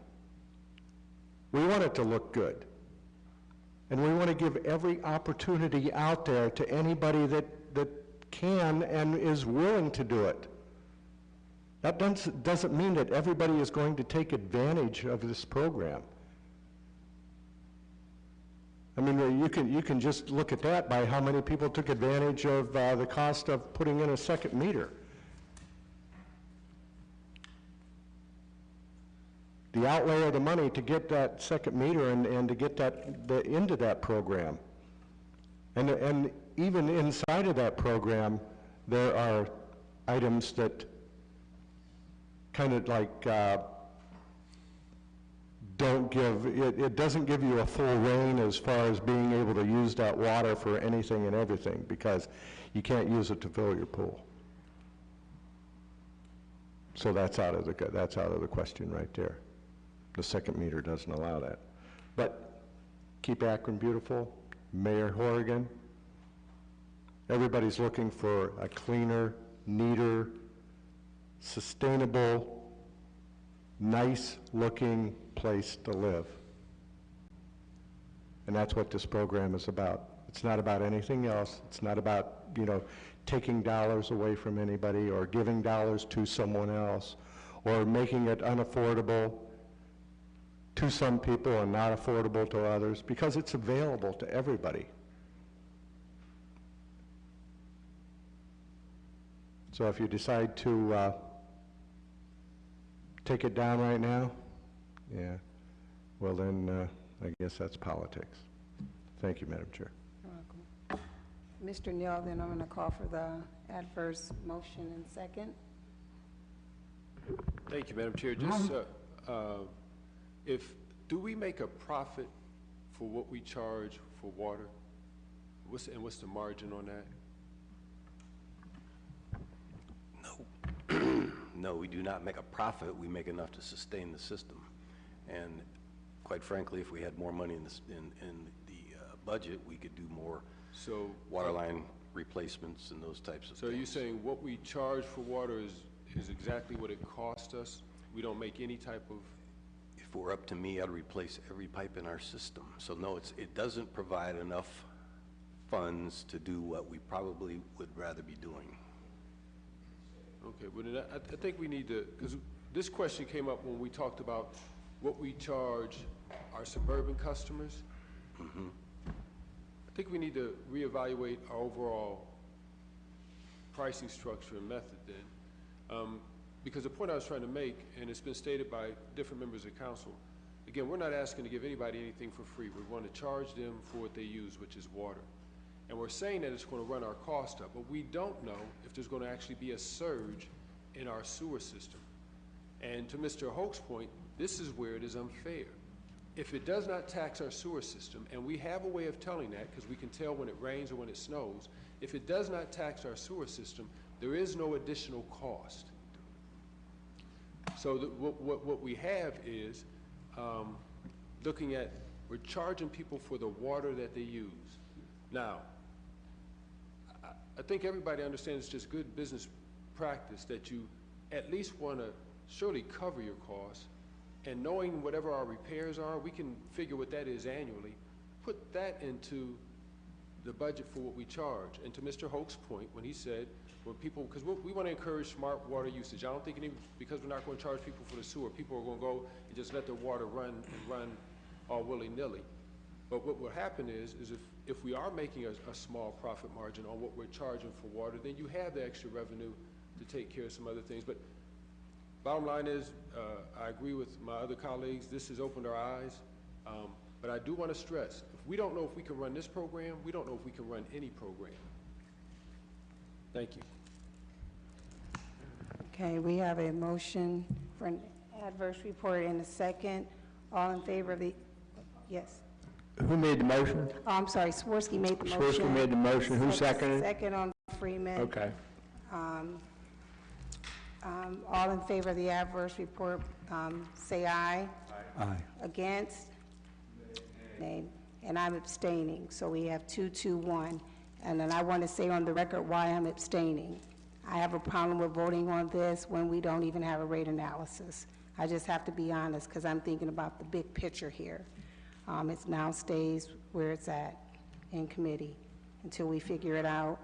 S2: We want it to look good. And we want to give every opportunity out there to anybody that can and is willing to do it. That doesn't mean that everybody is going to take advantage of this program. I mean, you can just look at that by how many people took advantage of the cost of putting in a second meter. The outlay of the money to get that second meter and to get that into that program. And even inside of that program, there are items that kind of like it doesn't give you a full rein as far as being able to use that water for anything and everything, because you can't use it to fill your pool. So that's out of the question right there. The second meter doesn't allow that. But Keep Akron Beautiful, Mayor Horgan, everybody's looking for a cleaner, neater, sustainable, nice-looking place to live. And that's what this program is about. It's not about anything else. It's not about, you know, taking dollars away from anybody or giving dollars to someone else or making it unaffordable to some people and not affordable to others, because it's available to everybody. So if you decide to take it down right now, yeah, well then I guess that's politics. Thank you, Madam Chair.
S1: You're welcome. Mr. Neal, then I'm going to call for the adverse motion in second.
S6: Thank you, Madam Chair. Just, do we make a profit for what we charge for water? What's the margin on that?
S11: No. No, we do not make a profit. We make enough to sustain the system. And quite frankly, if we had more money in the budget, we could do more water line replacements and those types of things.
S6: So are you saying what we charge for water is exactly what it cost us? We don't make any type of...
S11: If it were up to me, I'd replace every pipe in our system. So no, it doesn't provide enough funds to do what we probably would rather be doing.
S6: Okay, well, then I think we need to, because this question came up when we talked about what we charge our suburban customers.
S11: Mm-hmm.
S6: I think we need to reevaluate our overall pricing structure and method then. Because the point I was trying to make, and it's been stated by different members of council, again, we're not asking to give anybody anything for free. We want to charge them for what they use, which is water. And we're saying that it's going to run our cost up, but we don't know if there's going to actually be a surge in our sewer system. And to Mr. Hoke's point, this is where it is unfair. If it does not tax our sewer system, and we have a way of telling that because we can tell when it rains or when it snows, if it does not tax our sewer system, there is no additional cost. So what we have is looking at, we're charging people for the water that they use. Now, I think everybody understands it's just good business practice that you at least want to surely cover your costs, and knowing whatever our repairs are, we can figure what that is annually, put that into the budget for what we charge. And to Mr. Hoke's point, when he said, when people, because we want to encourage smart water usage. I don't think because we're not going to charge people for the sewer, people are going to go and just let their water run all willy-nilly. But what will happen is if we are making a small profit margin on what we're charging for water, then you have the extra revenue to take care of some other things. But bottom line is, I agree with my other colleagues, this has opened our eyes. But I do want to stress, if we don't know if we can run this program, we don't know if we can run any program. Thank you.
S1: Okay, we have a motion for an Adverse report in a second. All in favor of the, yes.
S12: Who made the motion?
S1: Oh, I'm sorry, Sworsky made the motion.
S12: Sworsky made the motion. Who seconded?
S1: Second on Freeman.
S12: Okay.
S1: All in favor of the adverse report, say aye.
S8: Aye.
S1: Against? Nay. And I'm abstaining, so we have 2-2-1. And then I want to say on the record why I'm abstaining. I have a problem with voting on this when we don't even have a rate analysis. I just have to be honest, because I'm thinking about the big picture here. It now stays where it's at in committee until we figure it out.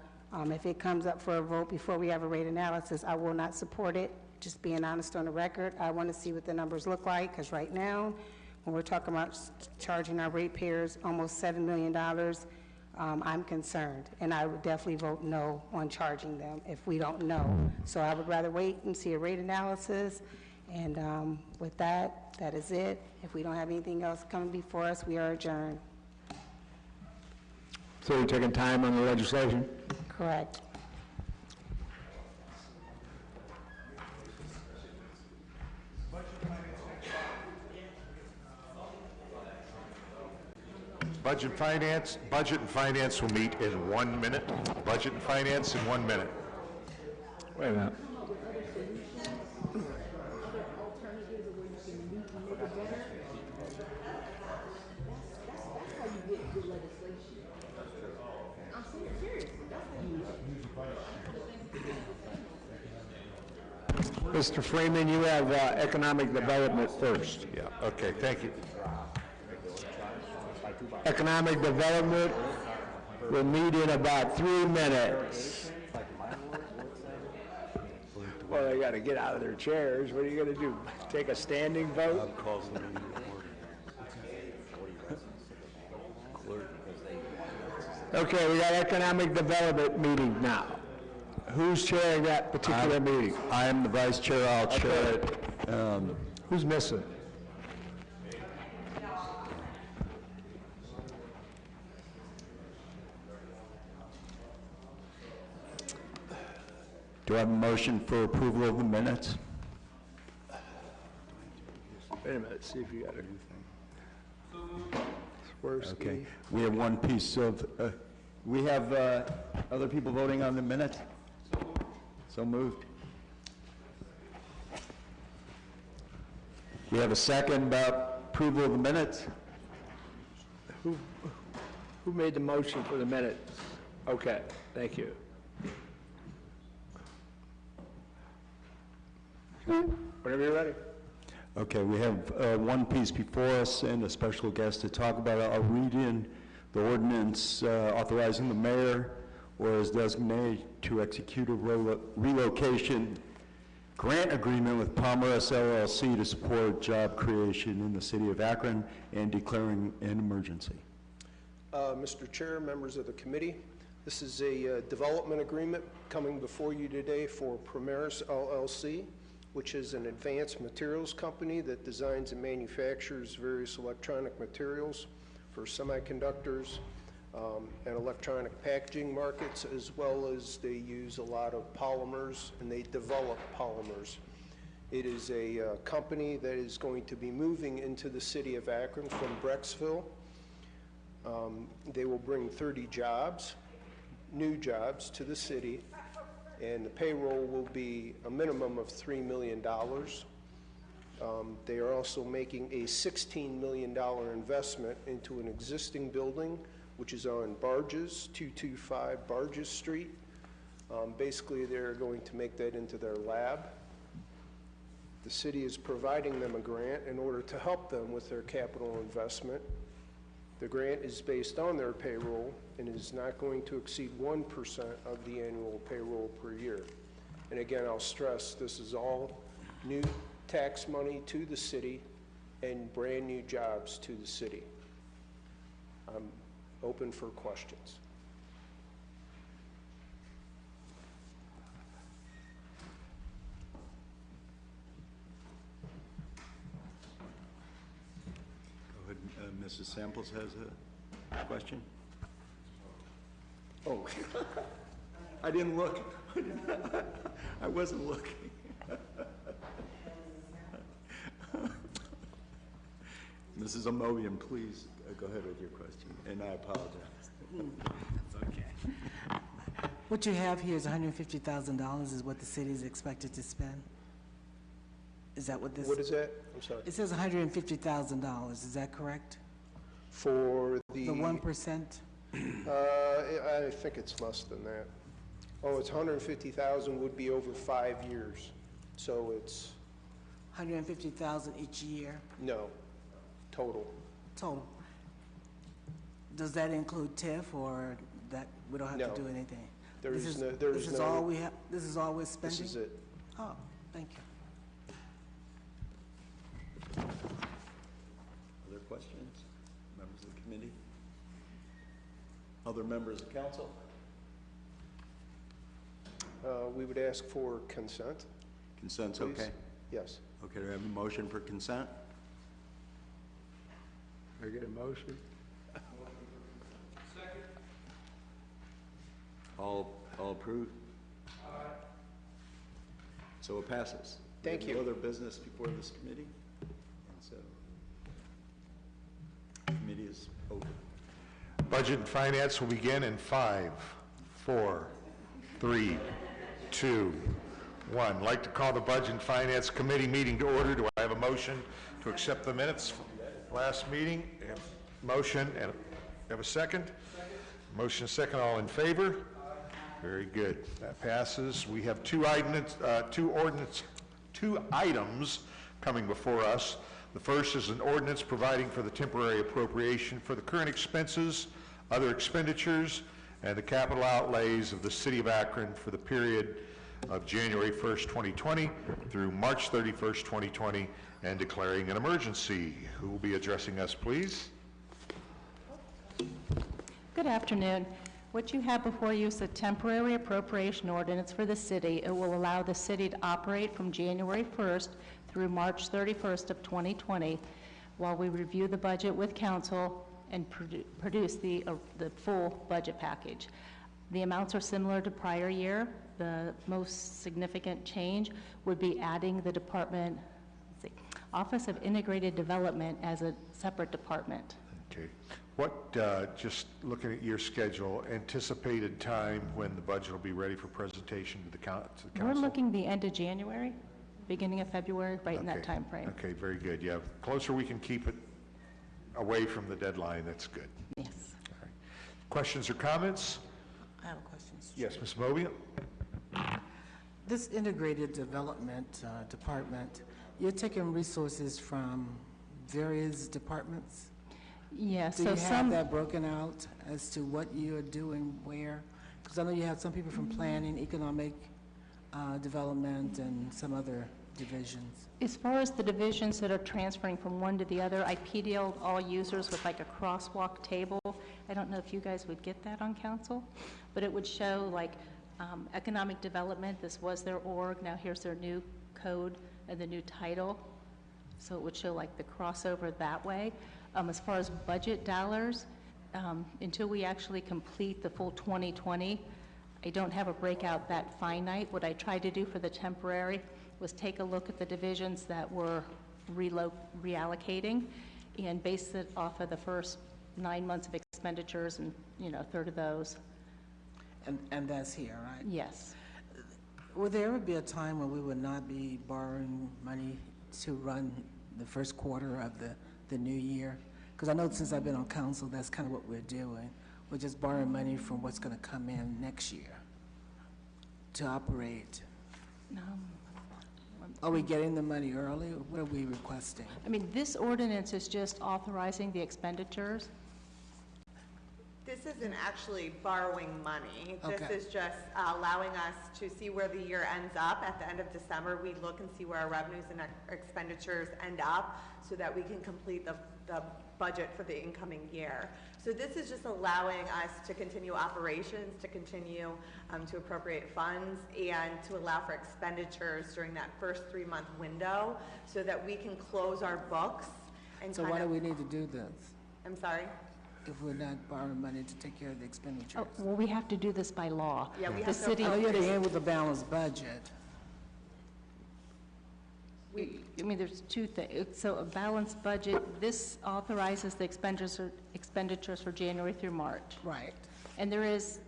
S1: If it comes up for a vote before we have a rate analysis, I will not support it. Just being honest on the record, I want to see what the numbers look like, because right now, when we're talking about charging our ratepayers almost $7 million, I'm concerned, and I would definitely vote no on charging them if we don't know. So I would rather wait and see a rate analysis, and with that, that is it. If we don't have anything else coming before us, we are adjourned.
S12: So you're taking time on the legislation?
S1: Correct.
S7: Budget and Finance will meet in 1 minute. Budget and Finance in 1 minute.
S12: Wait a minute. Mr. Freeman, you have economic development first.
S7: Yeah, okay, thank you.
S12: Economic development will meet in about 3 minutes. Well, they got to get out of their chairs. What are you going to do? Take a standing vote? Okay, we got economic development meeting now. Who's chairing that particular meeting?
S8: I am the vice chair, I'll chair it.
S12: Who's missing?
S8: Do I have a motion for approval of the minutes?
S12: Wait a minute, see if you got a Sworsky.
S8: Okay, we have one piece of, we have other people voting on the minutes? So moved. We have a second about approval of the minutes?
S12: Who made the motion for the minutes? Okay, thank you. Whenever you're ready.
S8: Okay, we have one piece before us and a special guest to talk about it. I'll read in the ordinance authorizing the mayor or as designated to execute a relocation grant agreement with Palmer-S LLC to support job creation in the city of Akron and declaring an emergency.
S13: Mr. Chair, members of the committee, this is a development agreement coming before you today for Palmer-S LLC, which is an advanced materials company that designs and manufactures various electronic materials for semiconductors and electronic packaging markets, as well as they use a lot of polymers and they develop polymers. It is a company that is going to be moving into the city of Akron from Brecksville. They will bring 30 jobs, new jobs to the city, and the payroll will be a minimum of $3 million. They are also making a $16 million investment into an existing building, which is on Barges, 225 Barges Street. Basically, they're going to make that into their lab. The city is providing them a grant in order to help them with their capital investment. The grant is based on their payroll and is not going to exceed 1% of the annual payroll per year. And again, I'll stress, this is all new tax money to the city and brand new jobs to the city. I'm open for questions.
S8: Go ahead, Mrs. Samples has a question. Oh, I didn't look. I wasn't looking. Mrs. Amobian, please go ahead with your question, and I apologize.
S14: That's okay. What you have here is $150,000 is what the city is expected to spend? Is that what this?
S13: What is that? I'm sorry.
S14: It says $150,000, is that correct?
S13: For
S14: The 1%?
S13: I think it's less than that. Oh, it's 150,000 would be over 5 years. So it's,
S14: 150,000 each year,
S13: no, total.
S14: total. Does that include TIF, or that, we don't have
S13: No.
S14: to do anything?
S13: There
S14: This
S13: is
S14: is-
S13: no, there is
S14: This is
S13: no,
S14: all we have, this is all we're spending?
S13: this is it.
S14: Oh, thank you.
S8: Other questions, members of the committee? Other members of council?
S13: We would ask for consent,
S8: Consent's
S13: please.
S8: okay?
S13: Yes.
S8: Okay, do I have a motion for consent?
S12: I get a motion?
S8: All approved? So it passes.
S13: Thank
S8: We have
S13: you.
S8: no other business before this committee, and so committee is over.
S7: Budget and Finance will begin in 5, 4, 3, 2, 1. I'd like to call the Budget and Finance Committee meeting to order. Do I have a motion to accept the minutes from last meeting? Motion, and have a second? Motion second, all in favor? Very good. That passes. We have two items coming before us. The first is an ordinance providing for the temporary appropriation for the current expenses, other expenditures, and the capital outlays of the City of Akron for the period of January 1st, 2020 through March 31st, 2020, and declaring an emergency. Who will be addressing us, please?
S15: Good afternoon. What you have before you is a temporary appropriation ordinance for the city. It will allow the city to operate from January 1st through March 31st of 2020 while we review the budget with council and produce the full budget package. The amounts are similar to prior year. The most significant change would be adding the department, Office of Integrated Development as a separate department.
S7: Okay. What, just looking at your schedule, anticipated time when the budget will be ready for presentation to the council?
S15: We're looking the end of January, beginning of February, right in that
S7: Okay.
S15: time frame.
S7: Okay, very good. Yeah, closer we can keep it away from the deadline, that's good.
S15: Yes.
S7: All right. Questions or comments?
S14: I have a question.
S7: Yes, Ms. Mobian?
S14: This integrated development department, you're taking resources from various departments?
S15: Yes,
S14: Do
S15: so
S14: you have
S15: some,
S14: that broken out as to what you're doing where? Because I know you have some people from planning, economic development, and some other divisions.
S15: as far as the divisions that are transferring from one to the other, I PDL'd all users with like a crosswalk table. I don't know if you guys would get that on council, but it would show like economic development, this was their org, now here's their new code and the new title. So it would show like the crossover that way. As far as budget dollars, until we actually complete the full 2020, I don't have a breakout that finite. What I tried to do for the temporary was take a look at the divisions that were reallocating and base it off of the first 9 months of expenditures and, a third of those.
S14: And that's here, right?
S15: Yes.
S14: Would there ever be a time when we would not be borrowing money to run the first quarter of the new year? Because I know since I've been on council, that's kind of what we're doing. We're just borrowing money from what's going to come in next year to operate. Are we getting the money early, or what are we requesting?
S15: I mean, this ordinance is just authorizing the expenditures.
S16: This isn't actually borrowing money. This
S14: Okay.
S16: is just allowing us to see where the year ends up. At the end of December, we look and see where our revenues and our expenditures end up so that we can complete the budget for the incoming year. So this is just allowing us to continue operations, to continue to appropriate funds, and to allow for expenditures during that first 3-month window so that we can close our books and
S14: So why do we need to do this
S16: I'm sorry?
S14: if we're not borrowing money to take care of the expenditures?
S15: Oh, well, we have to do this by law.
S16: Yeah, we
S15: The
S16: have to
S15: city,
S14: Oh, you're the end with a balanced budget.
S15: I mean, there's two things. So a balanced budget, this authorizes the expenditures for January through March.
S14: Right.
S15: And there is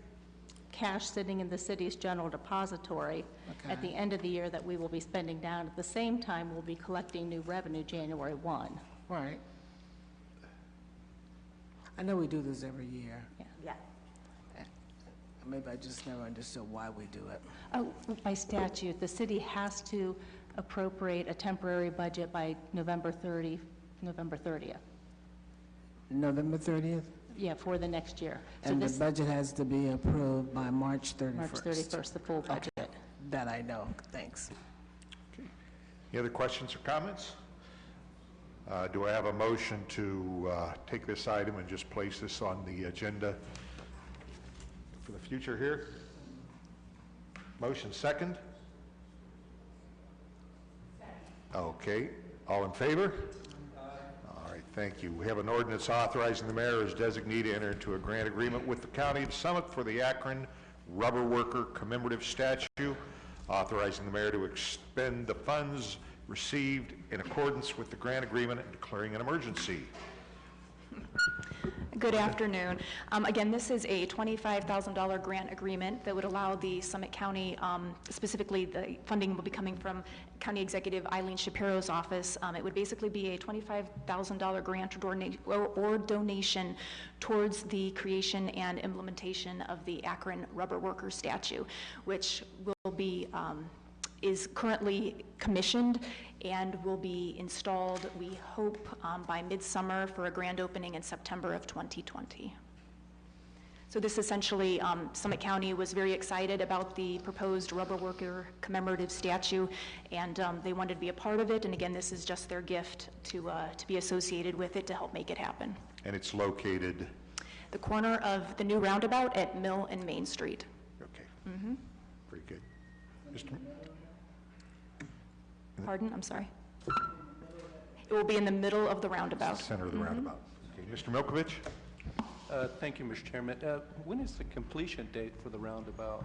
S15: cash sitting in the city's general depository at the end of the year that we will be spending down. At the same time, we'll be collecting new revenue January 1.
S14: Right. I know we do this every year.
S16: Yes.
S14: Maybe I just never understood why we do it.
S15: Oh, by statute, the city has to appropriate a temporary budget by November 30th.
S14: November 30th?
S15: Yeah, for the next year. So
S14: And
S15: this,
S14: the budget has to be approved by March 31st?
S15: March 31st, the full budget.
S14: That I know. Thanks.
S7: Any other questions or comments? Do I have a motion to take this item and just place this on the agenda for the future here? Motion second? Okay. All in favor? All right, thank you. We have an ordinance authorizing the mayor as designee to enter into a grant agreement with the County of Summit for the Akron Rubber Worker Commemorative Statue, authorizing the mayor to expend the funds received in accordance with the grant agreement and declaring an emergency.
S17: Good afternoon. Again, this is a $25,000 grant agreement that would allow the Summit County, specifically the funding will be coming from County Executive Eileen Shapiro's office. It would basically be a $25,000 grant or donation towards the creation and implementation of the Akron Rubber Worker statue, which will be is currently commissioned and will be installed, we hope, by midsummer for a grand opening in September of 2020. So this essentially, Summit County was very excited about the proposed rubber worker commemorative statue, and they wanted to be a part of it, and again, this is just their gift to be associated with it to help make it happen.
S7: And it's located?
S17: The corner of the new roundabout at Mill and Main Street.
S7: Okay.
S17: Mm-hmm.
S7: Pretty good. Mr.
S17: Pardon, I'm sorry. It will be in the middle of the roundabout.
S7: Center of the roundabout. Okay, Mr. Milkovich?
S18: Thank you, Mr. Chairman. When is the completion date for the roundabout?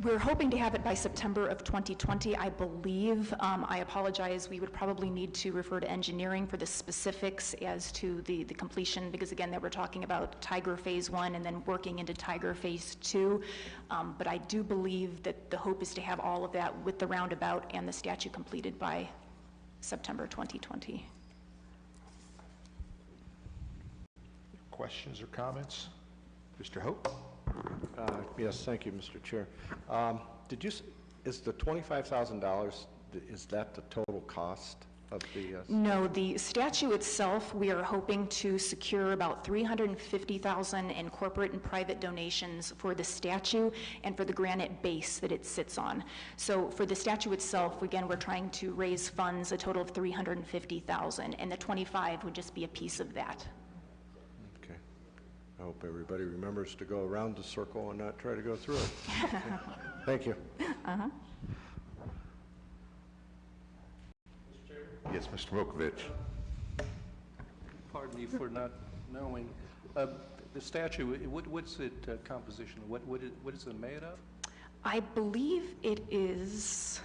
S17: We're hoping to have it by September of 2020, I believe. I apologize, we would probably need to refer to engineering for the specifics as to the completion, because again, they were talking about Tiger Phase 1 and then working into Tiger Phase 2. But I do believe that the hope is to have all of that with the roundabout and the statue completed by September 2020.
S7: Questions or comments? Mr. Hope?
S2: Yes, thank you, Mr. Chair. Is the $25,000, is that the total cost of the?
S17: No, the statue itself, we are hoping to secure about $350,000 in corporate and private donations for the statue and for the granite base that it sits on. So for the statue itself, again, we're trying to raise funds, a total of $350,000, and the 25 would just be a piece of that.
S2: I hope everybody remembers to go around the circle and not try to go through it. Thank you.
S17: Uh-huh.
S7: Yes, Mr. Milkovich.
S18: Pardon me for not knowing. The statue, what's it composition? What is it made of?
S17: I believe it is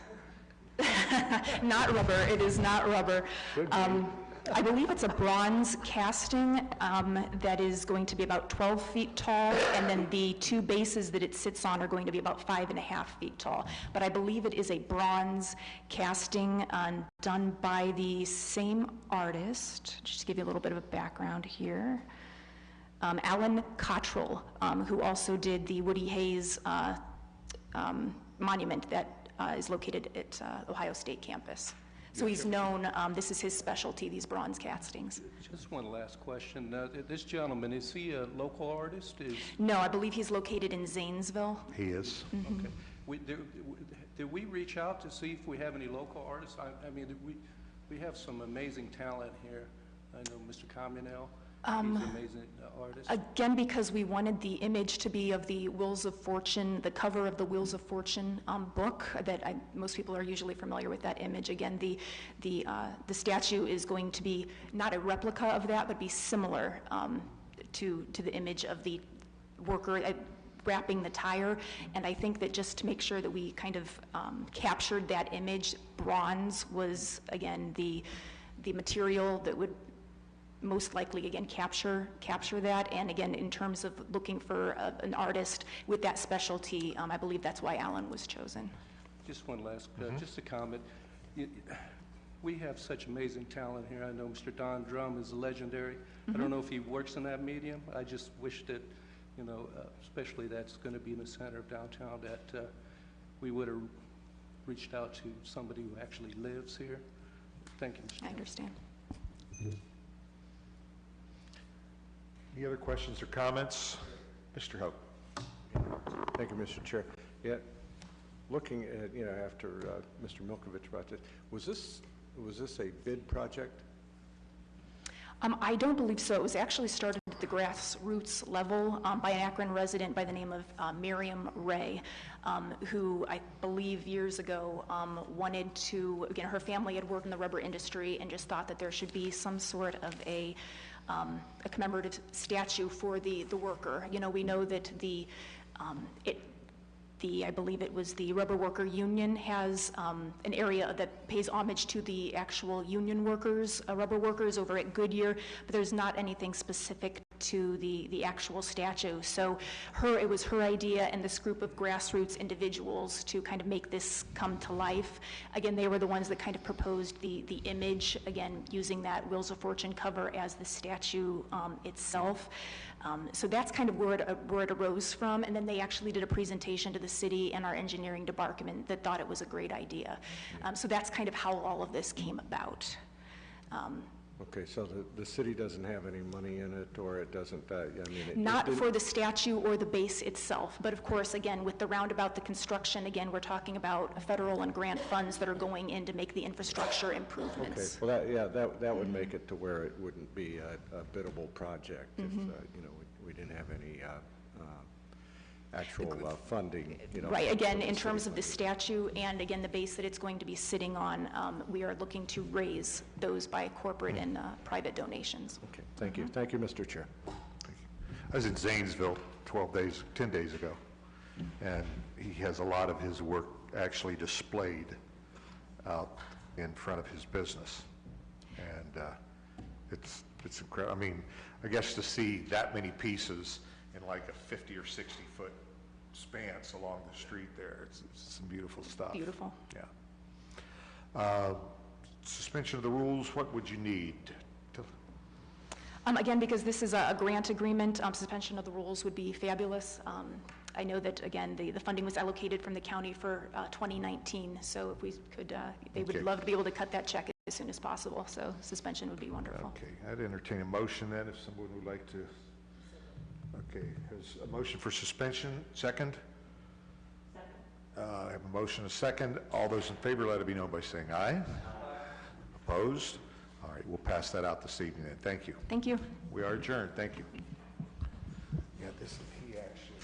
S17: not rubber. It is not rubber. I believe it's a bronze casting that is going to be about 12 feet tall, and then the two bases that it sits on are going to be about 5.5 feet tall. But I believe it is a bronze casting done by the same artist. Just to give you a little bit of a background here. Alan Cottrell, who also did the Woody Hayes monument that is located at Ohio State campus. So he's known, this is his specialty, these bronze castings.
S18: Just one last question. This gentleman, is he a local artist?
S17: No, I believe he's located in Zanesville.
S7: He is.
S17: Mm-hmm.
S18: Okay. Did we reach out to see if we have any local artists? I mean, we have some amazing talent here. I know Mr. Communell. He's an amazing artist.
S17: Again, because we wanted the image to be of the Wheels of Fortune, the cover of the Wheels of Fortune book, that most people are usually familiar with that image. Again, the statue is going to be not a replica of that, but be similar to the image of the worker. wrapping the tire. And I think that just to make sure that we kind of captured that image, bronze was, again, the material that would most likely, again, capture that. And again, in terms of looking for an artist with that specialty, I believe that's why Alan was chosen.
S18: Just one last, just a comment. We have such amazing talent here. I know Mr. Don Drum is legendary. I don't know if he works in that medium. I just wish that, you know, especially that's going to be in the center of downtown, that we would have reached out to somebody who actually lives here. Thank you, Mr.
S17: I understand.
S7: Any other questions or comments? Mr. Hope.
S2: Thank you, Mr. Chair. Yeah, looking at, you know, after Mr. Milkovich brought this, was this a bid project?
S17: I don't believe so. It was actually started at the grassroots level by an Akron resident by the name of Miriam Ray, who I believe years ago wanted to, again, her family had worked in the rubber industry and just thought that there should be some sort of a commemorative statue for the worker. You know, we know that I believe it was the Rubber Worker Union has an area that pays homage to the actual union workers, rubber workers over at Goodyear, but there's not anything specific to the actual statue. So it was her idea and this group of grassroots individuals to kind of make this come to life. Again, they were the ones that kind of proposed the image, again, using that Wheels of Fortune cover as the statue itself. So that's kind of where it arose from, and then they actually did a presentation to the city and our engineering department that thought it was a great idea. So that's kind of how all of this came about.
S2: Okay, so the city doesn't have any money in it, or it doesn't, I mean...
S17: Not for the statue or the base itself, but of course, again, with the roundabout, the construction, again, we're talking about federal and grant funds that are going in to make the infrastructure improvements.
S2: Okay, well, that would make it to where it wouldn't be a biddable project if, you know, we didn't have any actual funding, you know.
S17: Right, again, in terms of the statue and, again, the base that it's going to be sitting on, we are looking to raise those by corporate and private donations.
S2: Okay, thank you. Thank you, Mr. Chair.
S7: Thank you. I was in Zanesville 10 days ago, and he has a lot of his work actually displayed out in front of his business. And it's incredible. I mean, I guess to see that many pieces in like a 50 or 60 foot spans along the street there, it's some beautiful stuff.
S17: Beautiful.
S7: Yeah. Suspension of the rules, what would you need to?
S17: Again, because this is a grant agreement, suspension of the rules would be fabulous. I know that, again, the funding was allocated from the county for 2019, so if we could, they would love to be able to cut that check as soon as possible, so suspension would be wonderful.
S7: Okay, I'd entertain a motion then if someone would like to. Okay, has a motion for suspension, second? Second. I have a motion, a second. All those in favor, let it be known by saying aye. Opposed? All right, we'll pass that out this evening then. Thank you.
S17: Thank you.
S7: We are adjourned. Thank you. Yeah, he actually...